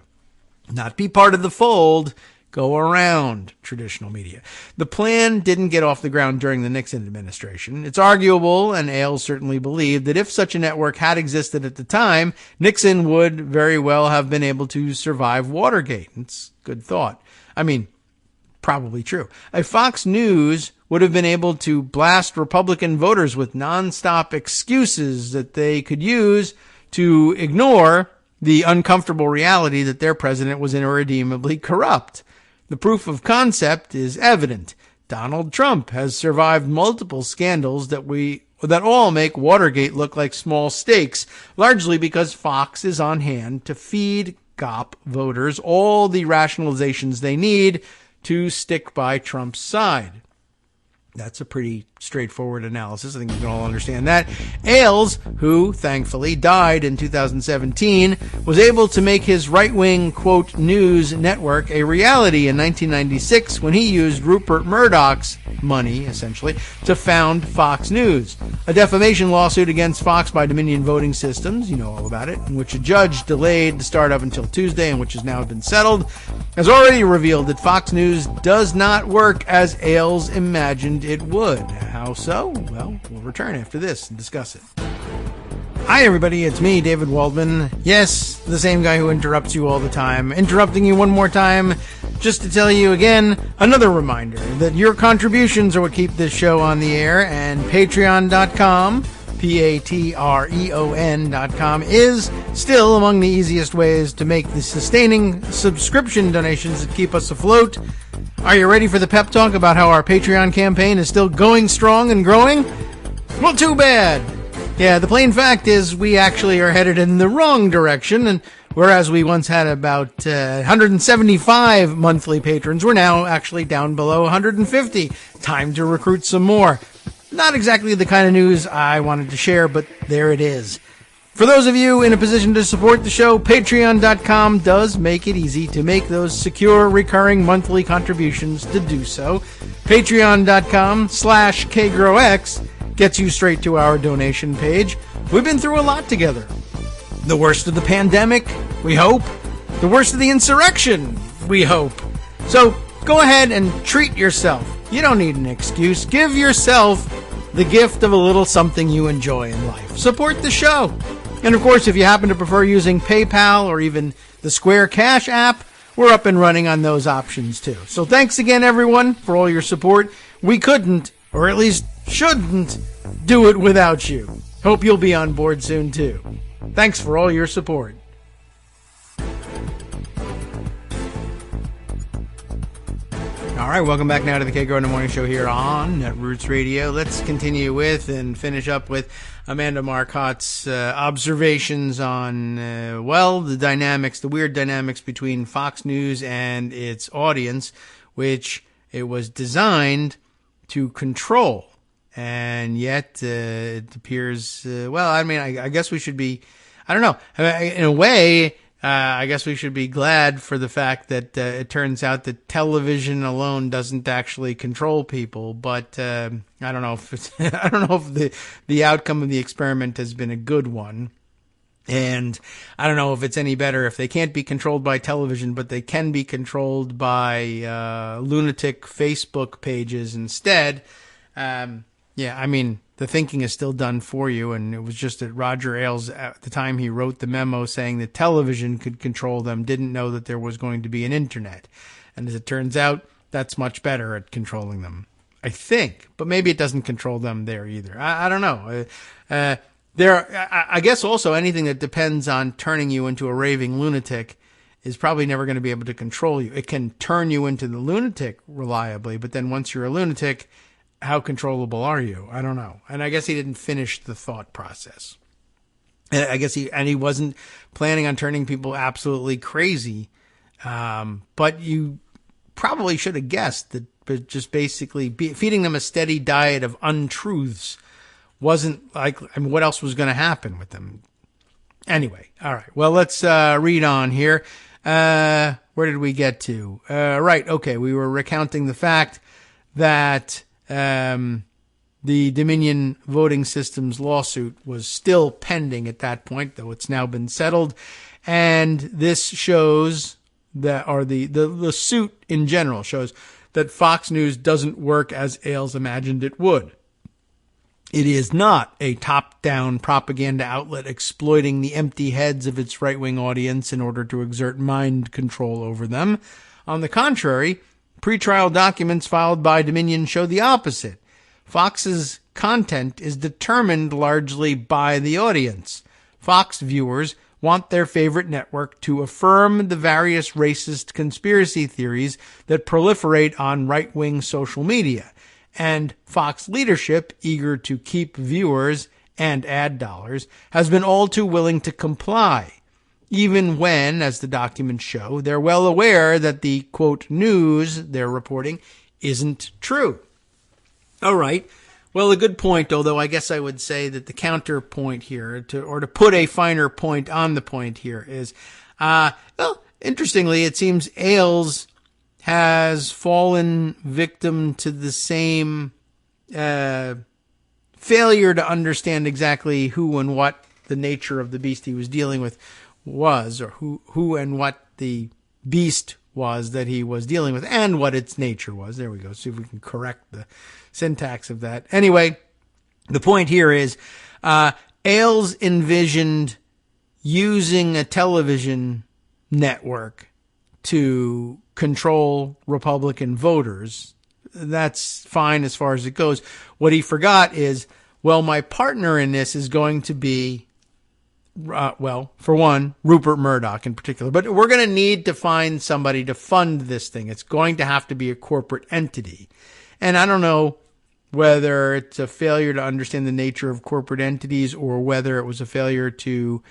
Not be part of the fold, go around traditional media. The plan didn't get off the ground during the Nixon administration. It's arguable, and Ailes certainly believed, that if such a network had existed at the time, Nixon would very well have been able to survive Watergate. It's good thought. Probably true. A Fox News would have been able to blast Republican voters with nonstop excuses that they could use to ignore the uncomfortable reality that their president was irredeemably corrupt. The proof of concept is evident. Donald Trump has survived multiple scandals that all make Watergate look like small stakes, largely because Fox is on hand to feed GOP voters all the rationalizations they need to stick by Trump's side. That's a pretty straightforward analysis. I think we can all understand that. Ailes, who thankfully died in 2017, was able to make his right-wing, quote, news network a reality in 1996 when he used Rupert Murdoch's money, essentially, to found Fox News. A defamation lawsuit against Fox by Dominion Voting Systems, you know all about it, in which a judge delayed the start of until Tuesday and which has now been settled, has already revealed that Fox News does not work as Ailes imagined it would. How so? Well, we'll return after this and discuss it. Hi, everybody. It's me, David Waldman. Yes, the same guy who interrupts you all the time. Interrupting you one more time just to tell you again, another reminder that your contributions are what keep this show on the air, and Patreon.com, Patreon.com, is still among the easiest ways to make the sustaining subscription donations that keep us afloat. Are you ready for the pep talk about how our Patreon campaign is still going strong and growing? Well, too bad. Yeah, the plain fact is we actually are headed in the wrong direction, and whereas we once had about 175 monthly patrons, we're now actually down below 150. Time to recruit some more. Not exactly the kind of news I wanted to share, but there it is. For those of you in a position to support the show, Patreon.com does make it easy to make those secure, recurring monthly contributions to do so. Patreon.com/KagroX gets you straight to our donation page. We've been through a lot together. The worst of the pandemic, we hope. The worst of the insurrection, we hope. So go ahead and treat yourself. You don't need an excuse. Give yourself the gift of a little something you enjoy in life. Support the show. And of course, if you happen to prefer using PayPal or even the Square Cash app, we're up and running on those options too. So thanks again, everyone, for all your support. We couldn't, or at least shouldn't, do it without you. Hope you'll be on board soon too. Thanks for all your support. All right, welcome back now to the Kagro in the Morning Show here on Netroots Radio. Let's continue with and finish up with Amanda Marcotte's observations on, the weird dynamics between Fox News and its audience, which it was designed to control. And yet it appears, I guess we should be, in a way, I guess we should be glad for the fact that it turns out that television alone doesn't actually control people. But I don't know if the outcome of the experiment has been a good one, and I don't know if it's any better if they can't be controlled by television, but they can be controlled by lunatic Facebook pages instead. The thinking is still done for you, and it was just that Roger Ailes, at the time he wrote the memo saying that television could control them, didn't know that there was going to be an internet. And as it turns out, that's much better at controlling them, I think. But maybe it doesn't control them there either. I don't know. I guess also anything that depends on turning you into a raving lunatic is probably never going to be able to control you. It can turn you into the lunatic reliably, but then once you're a lunatic, how controllable are you? I don't know. And I guess he didn't finish the thought process. I guess he wasn't planning on turning people absolutely crazy. But you probably should have guessed that just basically feeding them a steady diet of untruths wasn't what else was going to happen with them? Anyway. All right. Well, let's read on here. Where did we get to? Right. Okay. We were recounting the fact that the Dominion Voting Systems lawsuit was still pending at that point, though it's now been settled. And this shows that, or the suit in general shows that Fox News doesn't work as Ailes imagined it would. It is not a top-down propaganda outlet exploiting the empty heads of its right-wing audience in order to exert mind control over them. On the contrary, pretrial documents filed by Dominion show the opposite. Fox's content is determined largely by the audience. Fox viewers want their favorite network to affirm the various racist conspiracy theories that proliferate on right-wing social media. And Fox leadership, eager to keep viewers and ad dollars, has been all too willing to comply, even when, as the documents show, they're well aware that the, quote, news they're reporting isn't true. All right. Well, a good point, although I guess I would say that the counterpoint here, to put a finer point on the point here, is, well, interestingly, it seems Ailes has fallen victim to the same failure to understand exactly who and what the nature of the beast he was dealing with was, or who and what the beast was that he was dealing with, and what its nature was. There we go. See if we can correct the syntax of that. Anyway, the point here is Ailes envisioned using a television network to control Republican voters. That's fine as far as it goes. What he forgot is, well, my partner in this is going to be, well, for one, Rupert Murdoch in particular. But we're going to need to find somebody to fund this thing. It's going to have to be a corporate entity. And I don't know whether it's a failure to understand the nature of corporate entities or whether it was a failure to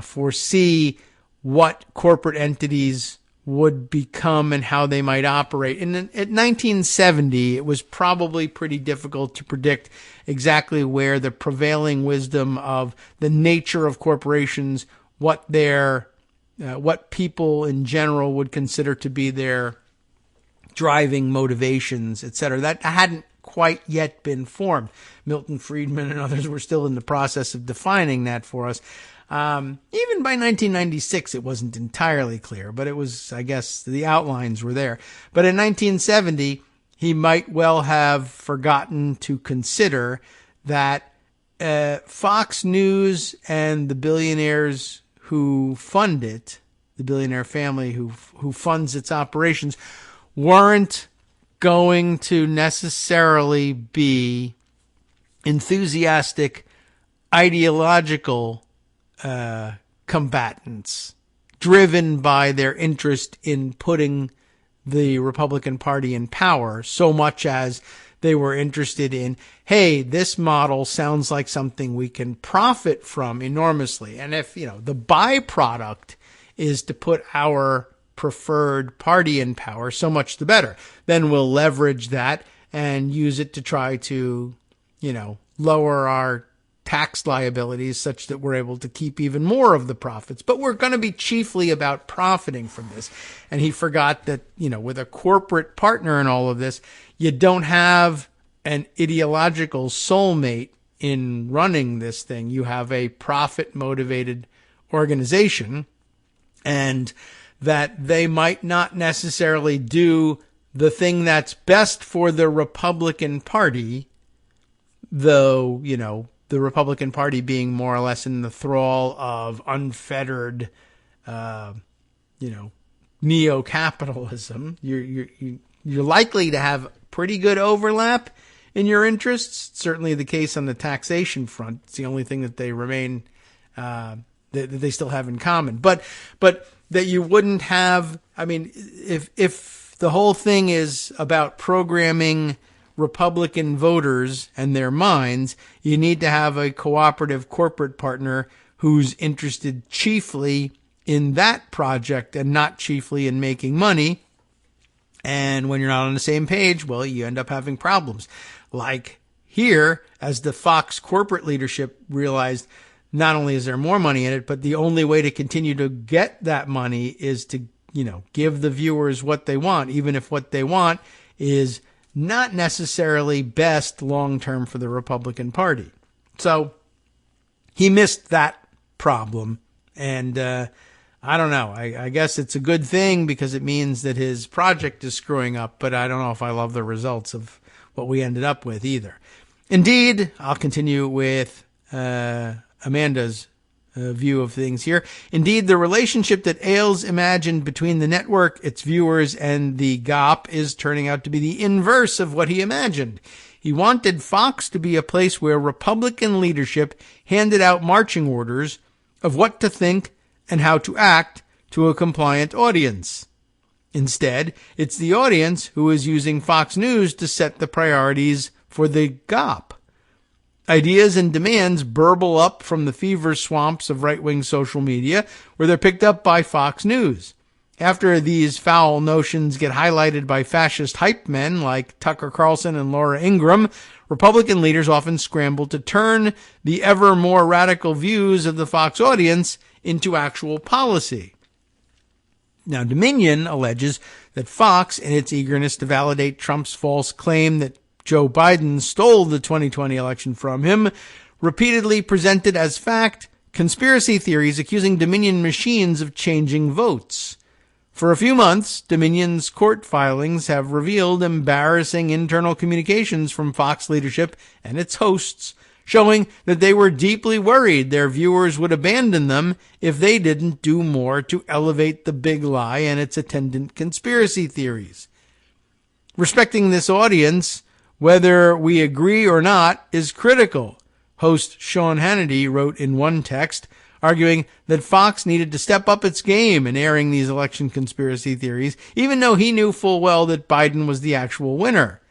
foresee what corporate entities would become and how they might operate. And at 1970, it was probably pretty difficult to predict exactly where the prevailing wisdom of the nature of corporations, what people in general would consider to be their driving motivations, etc. That hadn't quite yet been formed. Milton Friedman and others were still in the process of defining that for us. Even by 1996, it wasn't entirely clear, but it was, I guess, the outlines were there. But in 1970, he might well have forgotten to consider that Fox News and the billionaires who fund it, the billionaire family who funds its operations, weren't going to necessarily be enthusiastic, ideological combatants driven by their interest in putting the Republican Party in power so much as they were interested in, hey, this model sounds like something we can profit from enormously. And if, the byproduct is to put our preferred party in power, so much the better. Then we'll leverage that and use it to try to, lower our tax liabilities such that we're able to keep even more of the profits. But we're going to be chiefly about profiting from this. And he forgot that, with a corporate partner in all of this, you don't have an ideological soulmate in running this thing. You have a profit-motivated organization, and that they might not necessarily do the thing that's best for the Republican Party, though, the Republican Party being more or less in the thrall of unfettered, neo-capitalism. You're likely to have pretty good overlap in your interests. Certainly the case on the taxation front. It's the only thing that they remain, that they still have in common. But that you wouldn't have, if the whole thing is about programming Republican voters and their minds, you need to have a cooperative corporate partner who's interested chiefly in that project and not chiefly in making money. And when you're not on the same page, well, you end up having problems. Like here, as the Fox corporate leadership realized, not only is there more money in it, but the only way to continue to get that money is to, give the viewers what they want, even if what they want is not necessarily best long-term for the Republican Party. So he missed that problem. And I don't know. I guess it's a good thing because it means that his project is screwing up, but I don't know if I love the results of what we ended up with either. Indeed, I'll continue with Amanda's view of things here. Indeed, the relationship that Ailes imagined between the network, its viewers, and the GOP is turning out to be the inverse of what he imagined. He wanted Fox to be a place where Republican leadership handed out marching orders of what to think and how to act to a compliant audience. Instead, it's the audience who is using Fox News to set the priorities for the GOP. Ideas and demands burble up from the fever swamps of right-wing social media, where they're picked up by Fox News. After these foul notions get highlighted by fascist hype men like Tucker Carlson and Laura Ingraham, Republican leaders often scramble to turn the ever more radical views of the Fox audience into actual policy. Now, Dominion alleges that Fox, in its eagerness to validate Trump's false claim that Joe Biden stole the 2020 election from him, repeatedly presented as fact conspiracy theories accusing Dominion machines of changing votes. For a few months, Dominion's court filings have revealed embarrassing internal communications from Fox leadership and its hosts, showing that they were deeply worried their viewers would abandon them if they didn't do more to elevate the big lie and its attendant conspiracy theories. Respecting this audience, whether we agree or not, is critical, host Sean Hannity wrote in one text, arguing that Fox needed to step up its game in airing these election conspiracy theories, even though he knew full well that Biden was the actual winner.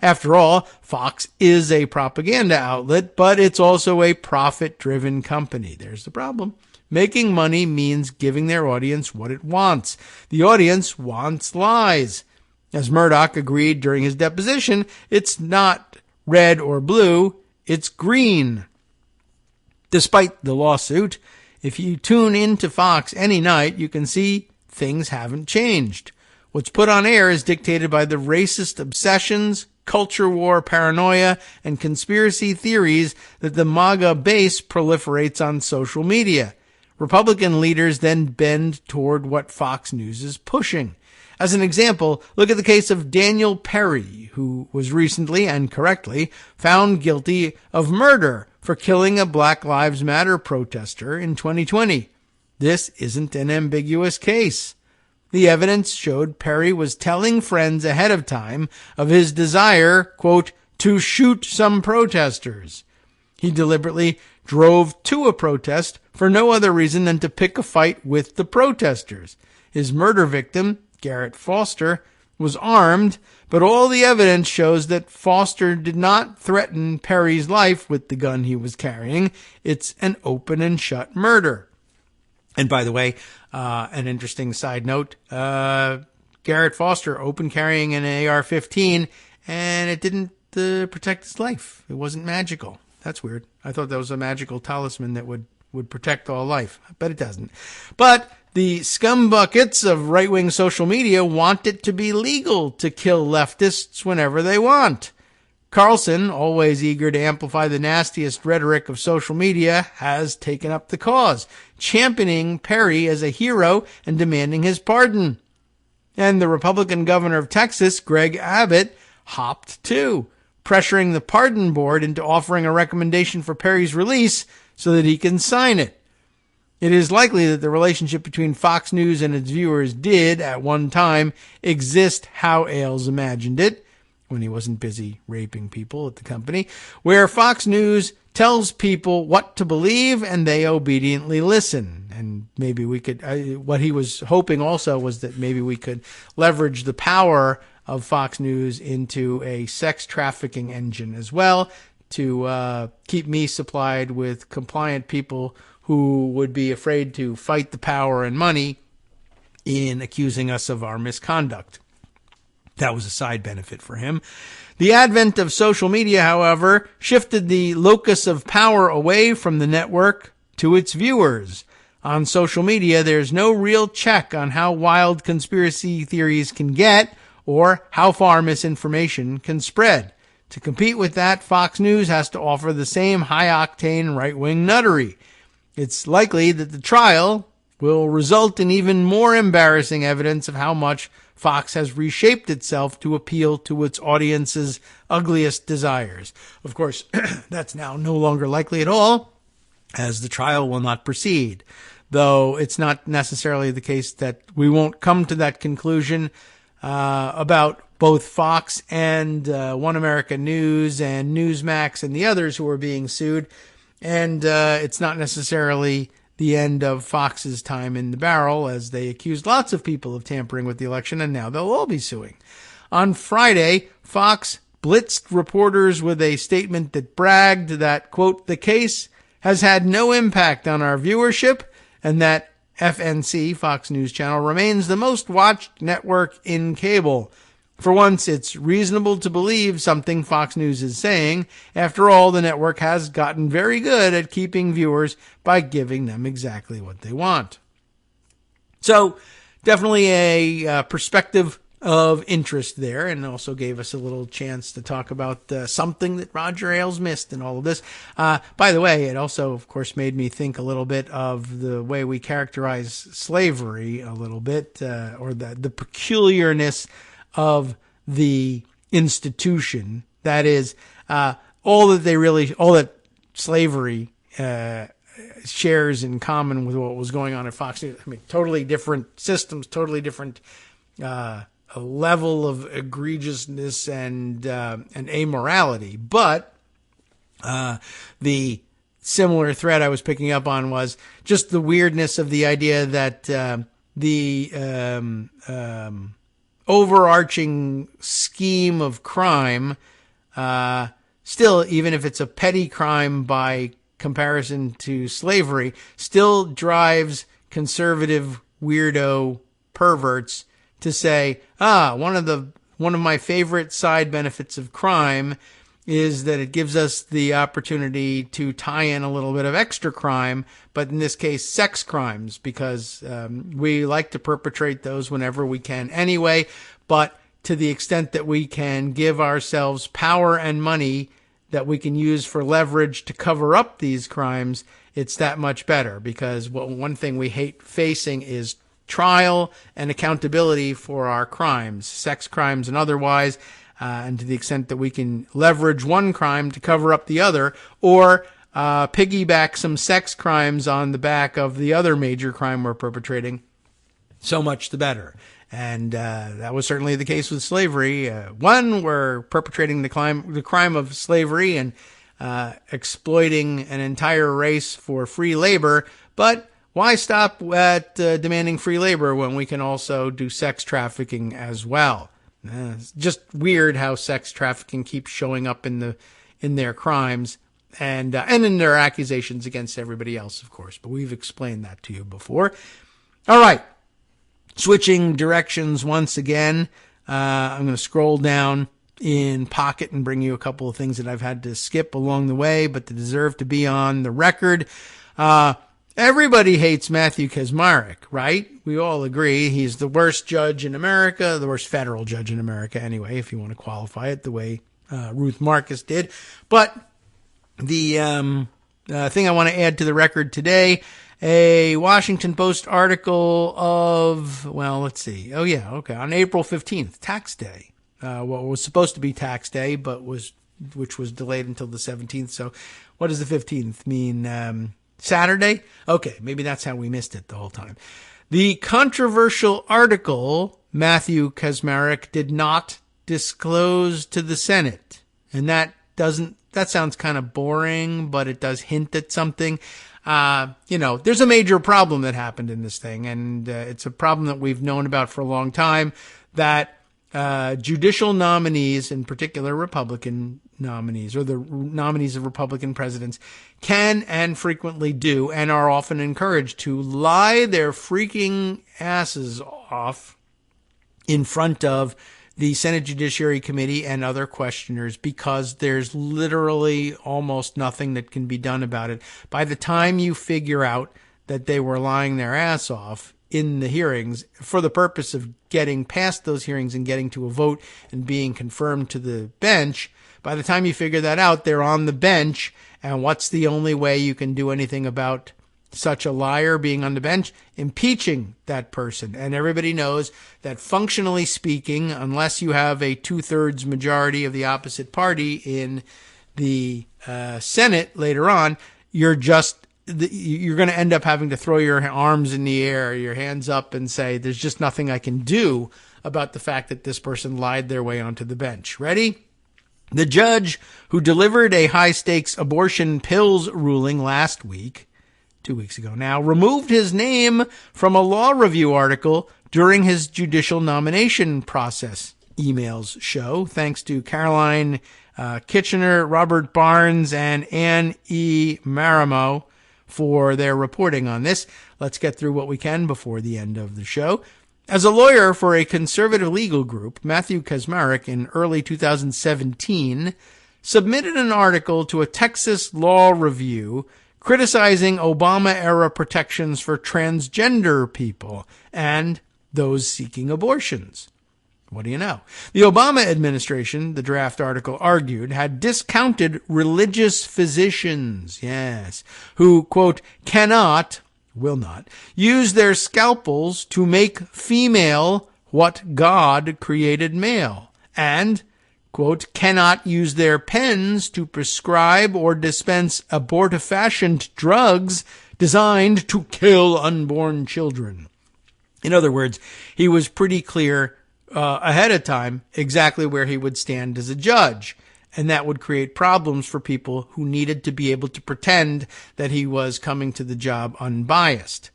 After all, Fox is a propaganda outlet, but it's also a profit-driven company. There's the problem. Making money means giving their audience what it wants. The audience wants lies. As Murdoch agreed during his deposition, it's not red or blue, it's green. Despite the lawsuit, if you tune into Fox any night, you can see things haven't changed. What's put on air is dictated by the racist obsessions, culture war paranoia, and conspiracy theories that the MAGA base proliferates on social media. Republican leaders then bend toward what Fox News is pushing. As an example, look at the case of Daniel Perry, who was recently, and correctly, found guilty of murder for killing a Black Lives Matter protester in 2020. This isn't an ambiguous case. The evidence showed Perry was telling friends ahead of time of his desire, quote, to shoot some protesters. He deliberately drove to a protest for no other reason than to pick a fight with the protesters. His murder victim, Garrett Foster, was armed, but all the evidence shows that Foster did not threaten Perry's life with the gun he was carrying. It's an open and shut murder. And by the way, an interesting side note, Garrett Foster open carrying an AR-15, and it didn't protect his life. It wasn't magical. That's weird. I thought that was a magical talisman that would protect all life, but it doesn't. But the scumbuckets of right-wing social media want it to be legal to kill leftists whenever they want. Carlson, always eager to amplify the nastiest rhetoric of social media, has taken up the cause, championing Perry as a hero and demanding his pardon. And the Republican governor of Texas, Greg Abbott, hopped too, pressuring the pardon board into offering a recommendation for Perry's release so that he can sign it. It is likely that the relationship between Fox News and its viewers did, at one time, exist how Ailes imagined it, when he wasn't busy raping people at the company, where Fox News tells people what to believe and they obediently listen. And maybe we could, what he was hoping also was that maybe we could leverage the power of Fox News into a sex trafficking engine as well to keep me supplied with compliant people who would be afraid to fight the power and money in accusing us of our misconduct. That was a side benefit for him. The advent of social media, however, shifted the locus of power away from the network to its viewers. On social media, there's no real check on how wild conspiracy theories can get or how far misinformation can spread. To compete with that, Fox News has to offer the same high-octane right-wing nuttery. It's likely that the trial will result in even more embarrassing evidence of how much Fox has reshaped itself to appeal to its audience's ugliest desires. Of course, that's now no longer likely at all, as the trial will not proceed, though it's not necessarily the case that we won't come to that conclusion about both Fox and One America News and Newsmax and the others who are being sued. And it's not necessarily the end of Fox's time in the barrel, as they accused lots of people of tampering with the election, and now they'll all be suing. On Friday, Fox blitzed reporters with a statement that bragged that, quote, the case has had no impact on our viewership, and that FNC, Fox News Channel, remains the most watched network in cable. For once, it's reasonable to believe something Fox News is saying. After all, the network has gotten very good at keeping viewers by giving them exactly what they want. So, definitely a perspective of interest there, and also gave us a little chance to talk about something that Roger Ailes missed in all of this. By the way, it also, of course, made me think a little bit of the way we characterize slavery a little bit, or the peculiarness of the institution. That is, all that slavery shares in common with what was going on at Fox News. I mean, totally different systems, totally different level of egregiousness and amorality. But the similar thread I was picking up on was just the weirdness of the idea that the overarching scheme of crime, still, even if it's a petty crime by comparison to slavery, still drives conservative weirdo perverts to say, one of my favorite side benefits of crime is that it gives us the opportunity to tie in a little bit of extra crime, but in this case, sex crimes, because we like to perpetrate those whenever we can anyway. But to the extent that we can give ourselves power and money that we can use for leverage to cover up these crimes, it's that much better, because one thing we hate facing is trial and accountability for our crimes, sex crimes and otherwise. And to the extent that we can leverage one crime to cover up the other, or piggyback some sex crimes on the back of the other major crime we're perpetrating, so much the better. And that was certainly the case with slavery. One, we're perpetrating the crime of slavery and exploiting an entire race for free labor, but why stop at demanding free labor when we can also do sex trafficking as well? It's just weird how sex trafficking keeps showing up in their crimes and in their accusations against everybody else, of course. But we've explained that to you before. All right, switching directions once again. I'm going to scroll down in Pocket and bring you a couple of things that I've had to skip along the way, but that deserve to be on the record. Everybody hates Matthew Kacsmaryk, right? We all agree he's the worst judge in America, the worst federal judge in America anyway, if you want to qualify it the way Ruth Marcus did. But the thing I want to add to the record today, a Washington Post article of, let's see. Oh, yeah, okay. On April 15th, tax day. What was supposed to be tax day, but which was delayed until the 17th. So what does the 15th mean? Saturday? Okay, maybe that's how we missed it the whole time. The controversial article Matthew Kacsmaryk did not disclose to the Senate. And that sounds kind of boring, but it does hint at something. There's a major problem that happened in this thing, and it's a problem that we've known about for a long time, that judicial nominees, in particular Republican nominees, or the nominees of Republican presidents, can and frequently do and are often encouraged to lie their freaking asses off in front of the Senate Judiciary Committee and other questioners, because there's literally almost nothing that can be done about it. By the time you figure out that they were lying their ass off in the hearings for the purpose of getting past those hearings and getting to a vote and being confirmed to the bench, by the time you figure that out, they're on the bench. And what's the only way you can do anything about such a liar being on the bench? Impeaching that person. And everybody knows that, functionally speaking, unless you have a 2/3 majority of the opposite party in the Senate later on, you're going to end up having to throw your arms in the air, your hands up, and say, there's just nothing I can do about the fact that this person lied their way onto the bench. Ready? The judge who delivered a high-stakes abortion pills ruling last week 2 weeks ago now, removed his name from a law review article during his judicial nomination process, emails show, thanks to Caroline Kitchener, Robert Barnes, and Anne E. Marimo for their reporting on this. Let's get through what we can before the end of the show. As a lawyer for a conservative legal group, Matthew Kaczmarek in early 2017 submitted an article to a Texas law review criticizing Obama-era protections for transgender people and those seeking abortions. What do you know? The Obama administration, the draft article argued, had discounted religious physicians, who, quote, will not, use their scalpels to make female what God created male, and, quote, cannot use their pens to prescribe or dispense abortifacient drugs designed to kill unborn children. In other words, he was pretty clear ahead of time exactly where he would stand as a judge. And that would create problems for people who needed to be able to pretend that he was coming to the job unbiased.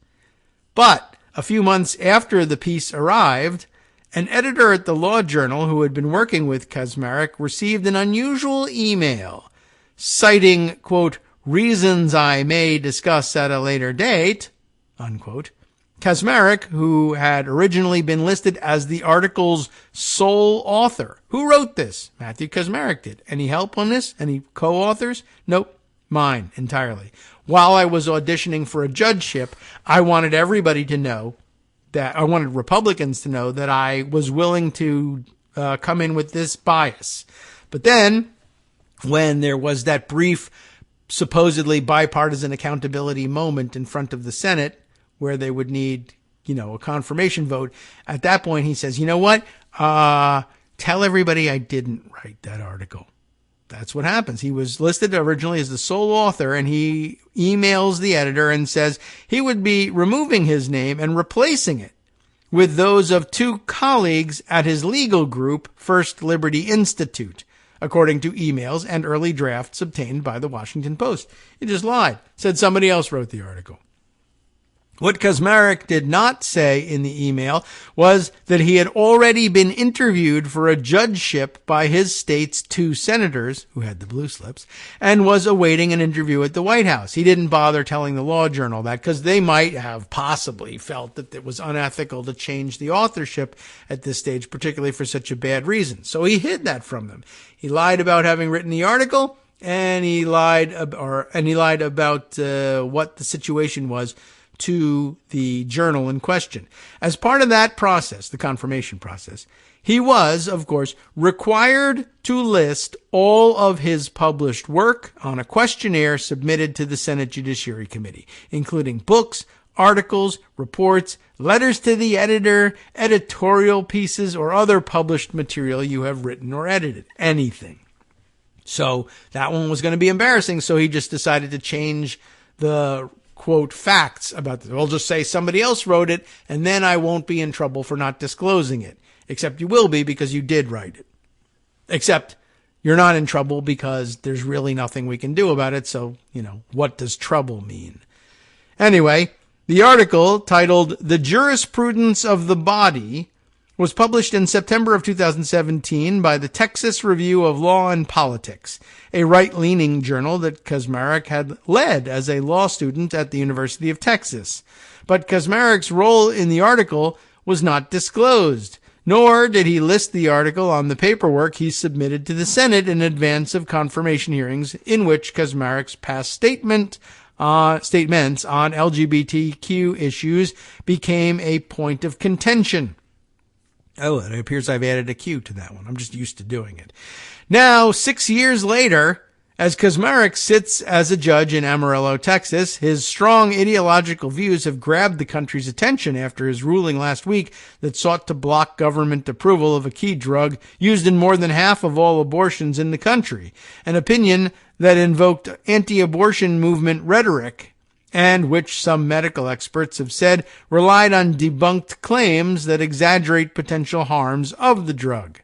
But a few months after the piece arrived, an editor at the Law Journal who had been working with Kaczmarek received an unusual email citing, quote, reasons I may discuss at a later date, unquote. Kaczmarek, who had originally been listed as the article's sole author. Who wrote this? Matthew Kaczmarek did. Any help on this? Any co-authors? Nope. Mine entirely. While I was auditioning for a judgeship, I wanted everybody to know that, I wanted Republicans to know that I was willing to come in with this bias. But then, when there was that brief, supposedly bipartisan accountability moment in front of the Senate, where they would need, a confirmation vote. At that point, he says, you know what? Tell everybody I didn't write that article. That's what happens. He was listed originally as the sole author, and he emails the editor and says he would be removing his name and replacing it with those of two colleagues at his legal group, First Liberty Institute, according to emails and early drafts obtained by the Washington Post. He just lied. Said somebody else wrote the article. What Kaczmarek did not say in the email was that he had already been interviewed for a judgeship by his state's two senators, who had the blue slips, and was awaiting an interview at the White House. He didn't bother telling the Law Journal that because they might have possibly felt that it was unethical to change the authorship at this stage, particularly for such a bad reason. So he hid that from them. He lied about having written the article, and he lied about what the situation was to the journal in question. As part of that process, the confirmation process, he was, of course, required to list all of his published work on a questionnaire submitted to the Senate Judiciary Committee, including books, articles, reports, letters to the editor, editorial pieces, or other published material you have written or edited. Anything. So that one was going to be embarrassing, so he just decided to change the quote facts about this. I'll just say somebody else wrote it, and then I won't be in trouble for not disclosing it. Except you will be because you did write it. Except you're not in trouble because there's really nothing we can do about it. So, what does trouble mean? Anyway, the article titled The Jurisprudence of the Body was published in September of 2017 by the Texas Review of Law and Politics, a right-leaning journal that Kaczmarek had led as a law student at the University of Texas. But Kaczmarek's role in the article was not disclosed, nor did he list the article on the paperwork he submitted to the Senate in advance of confirmation hearings in which Kaczmarek's past statements on LGBTQ issues became a point of contention. Oh, it appears I've added a Q to that one. I'm just used to doing it. Now, 6 years later, as Kaczmarek sits as a judge in Amarillo, Texas, his strong ideological views have grabbed the country's attention after his ruling last week that sought to block government approval of a key drug used in more than half of all abortions in the country, an opinion that invoked anti-abortion movement rhetoric and which some medical experts have said relied on debunked claims that exaggerate potential harms of the drug.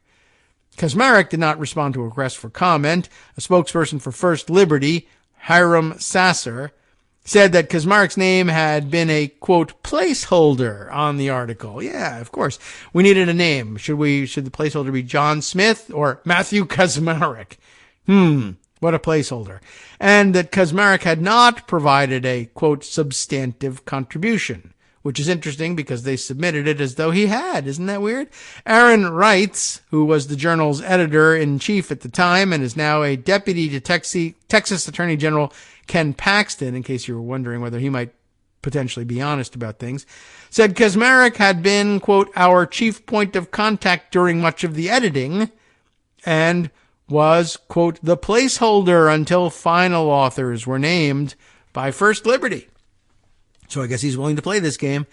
Kaczmarek did not respond to a request for comment. A spokesperson for First Liberty, Hiram Sasser, said that Kaczmarek's name had been a, quote, placeholder on the article. Yeah, of course. We needed a name. Should the placeholder be John Smith or Matthew Kaczmarek? What a placeholder. And that Kaczmarek had not provided a, quote, substantive contribution, which is interesting because they submitted it as though he had. Isn't that weird? Aaron Reitz, who was the journal's editor-in-chief at the time and is now a deputy to Texas Attorney General Ken Paxton, in case you were wondering whether he might potentially be honest about things, said Kaczmarek had been, quote, our chief point of contact during much of the editing and was, quote, the placeholder until final authors were named by First Liberty. So I guess he's willing to play this game.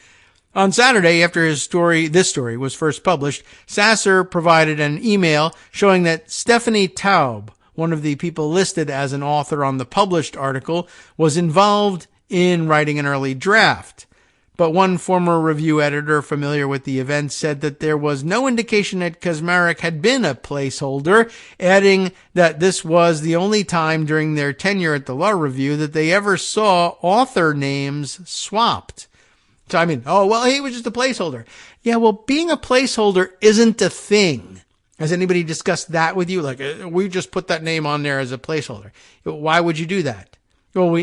On Saturday, after this story was first published, Sasser provided an email showing that Stephanie Taub, one of the people listed as an author on the published article, was involved in writing an early draft. But one former review editor familiar with the event said that there was no indication that Kaczmarek had been a placeholder, adding that this was the only time during their tenure at the Law Review that they ever saw author names swapped. So, I mean, he was just a placeholder. Yeah, well, being a placeholder isn't a thing. Has anybody discussed that with you? Like, we just put that name on there as a placeholder. Why would you do that? Well,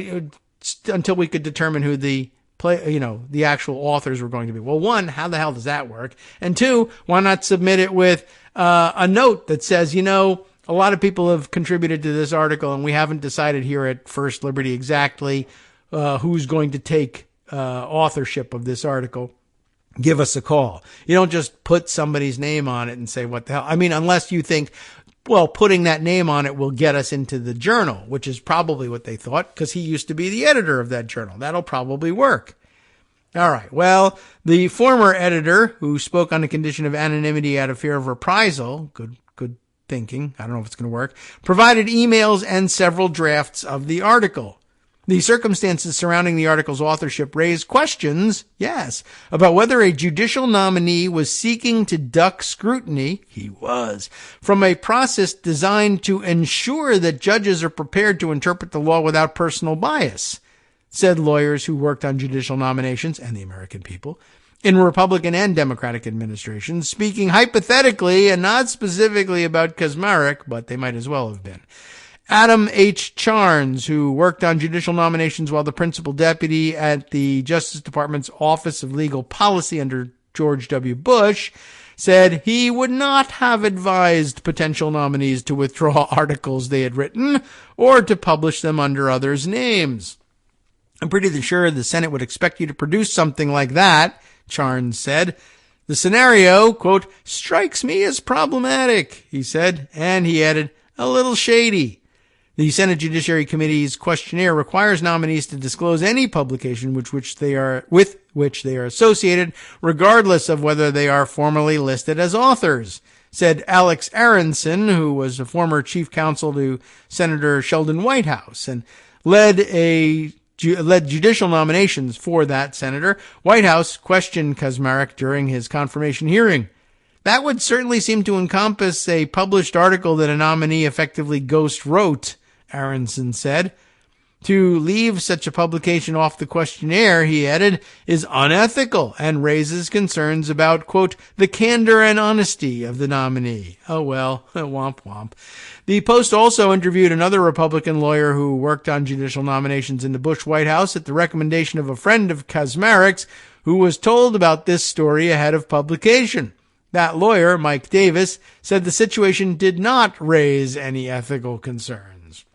until we could determine who the actual authors were going to be. Well, one, how the hell does that work? And two, why not submit it with a note that says, a lot of people have contributed to this article and we haven't decided here at First Liberty exactly who's going to take authorship of this article. Give us a call. You don't just put somebody's name on it and say, what the hell? I mean, unless you think, well, putting that name on it will get us into the journal, which is probably what they thought because he used to be the editor of that journal. That'll probably work. All right. Well, the former editor who spoke on the condition of anonymity out of fear of reprisal, good thinking, I don't know if it's going to work, provided emails and several drafts of the article. The circumstances surrounding the article's authorship raised questions, yes, about whether a judicial nominee was seeking to duck scrutiny, he was, from a process designed to ensure that judges are prepared to interpret the law without personal bias, said lawyers who worked on judicial nominations, and the American people, in Republican and Democratic administrations, speaking hypothetically and not specifically about Kaczmarek, but they might as well have been. Adam H. Charnes, who worked on judicial nominations while the principal deputy at the Justice Department's Office of Legal Policy under George W. Bush, said he would not have advised potential nominees to withdraw articles they had written or to publish them under others' names. I'm pretty sure the Senate would expect you to produce something like that, Charnes said. The scenario, quote, strikes me as problematic, he said, and he added, a little shady. The Senate Judiciary Committee's questionnaire requires nominees to disclose any publication with which they are associated, regardless of whether they are formally listed as authors, said Alex Aronson, who was a former chief counsel to Senator Sheldon Whitehouse and led judicial nominations for that senator. Whitehouse questioned Kaczmarek during his confirmation hearing. That would certainly seem to encompass a published article that a nominee effectively ghost wrote, Aronson said. To leave such a publication off the questionnaire, he added, is unethical and raises concerns about, quote, the candor and honesty of the nominee. Oh, well, womp womp. The Post also interviewed another Republican lawyer who worked on judicial nominations in the Bush White House at the recommendation of a friend of Kaczmarek's who was told about this story ahead of publication. That lawyer, Mike Davis, said the situation did not raise any ethical concerns.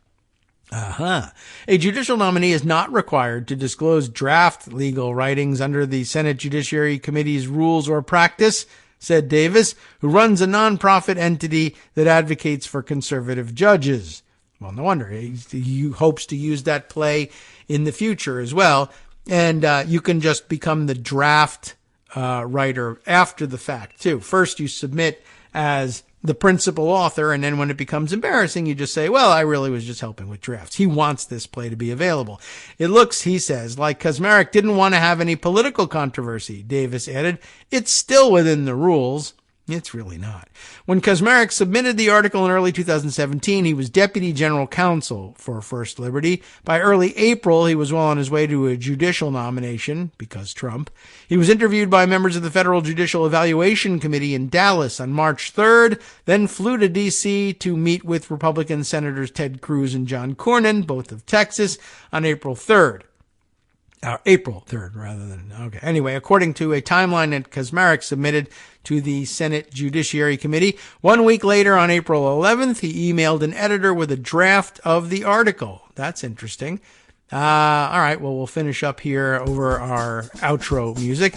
A judicial nominee is not required to disclose draft legal writings under the Senate Judiciary Committee's rules or practice, said Davis, who runs a nonprofit entity that advocates for conservative judges. Well, no wonder. He hopes to use that play in the future as well. And you can just become the draft writer after the fact, too. First, you submit as the principal author, and then when it becomes embarrassing, you just say, well, I really was just helping with drafts. He wants this play to be available. It looks, he says, like Kaczmarek didn't want to have any political controversy, Davis added. It's still within the rules. It's really not. When Kaczmarek submitted the article in early 2017, he was deputy general counsel for First Liberty. By early April, he was well on his way to a judicial nomination, because Trump. He was interviewed by members of the Federal Judicial Evaluation Committee in Dallas on March 3rd, then flew to D.C. to meet with Republican Senators Ted Cruz and John Cornyn, both of Texas, on April 3rd. April 3rd, rather than, okay. Anyway, according to a timeline that Kaczmarek submitted to the Senate Judiciary Committee, 1 week later, on April 11th, he emailed an editor with a draft of the article. That's interesting. All right, well, we'll finish up here over our outro music.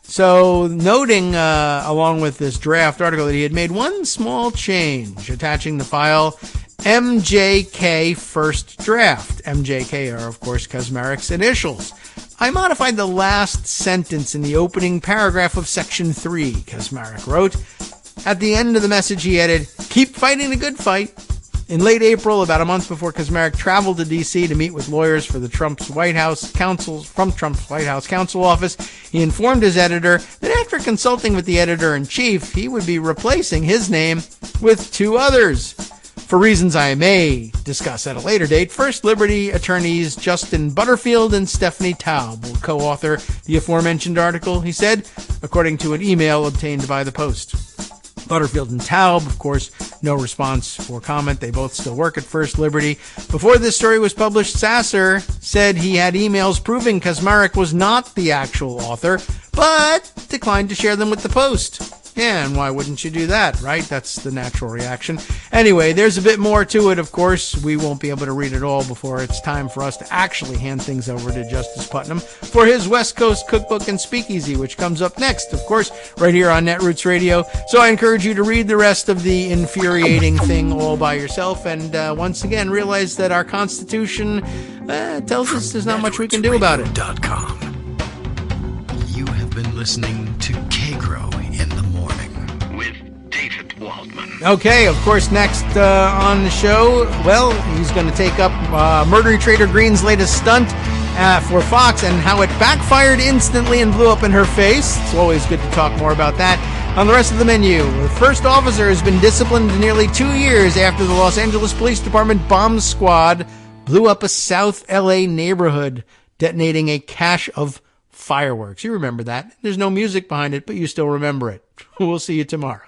So, noting, along with this draft article, that he had made one small change, attaching the file MJK First Draft. MJK are, of course, Kaczmarek's initials. I modified the last sentence in the opening paragraph of Section 3, Kaczmarek wrote. At the end of the message, he added, "Keep fighting the good fight." In late April, about a month before Kaczmarek traveled to D.C. to meet with lawyers for Trump's White House counsel office, he informed his editor that after consulting with the editor-in-chief, he would be replacing his name with two others. For reasons I may discuss at a later date, First Liberty attorneys Justin Butterfield and Stephanie Taub will co-author the aforementioned article, he said, according to an email obtained by the Post. Butterfield and Taub, of course, no response or comment. They both still work at First Liberty. Before this story was published, Sasser said he had emails proving Kaczmarek was not the actual author, but declined to share them with the Post. Yeah, and why wouldn't you do that, right? That's the natural reaction. Anyway, there's a bit more to it, of course. We won't be able to read it all before it's time for us to actually hand things over to Justice Putnam for his West Coast Cookbook and Speakeasy, which comes up next, of course, right here on Netroots Radio. So I encourage you to read the rest of the infuriating thing all by yourself, and once again, realize that our Constitution tells us there's not much we can do about it. You have been listening to Kagro in the Morning with David Waldman. Okay, of course, next on the show, well, he's going to take up Murdery Trader Green's latest stunt for Fox and how it backfired instantly and blew up in her face. It's always good to talk more about that. On the rest of the menu, the first officer has been disciplined nearly 2 years after the Los Angeles Police Department bomb squad blew up a South L.A. neighborhood, detonating a cache of fireworks. You remember that. There's no music behind it, but you still remember it. We'll see you tomorrow.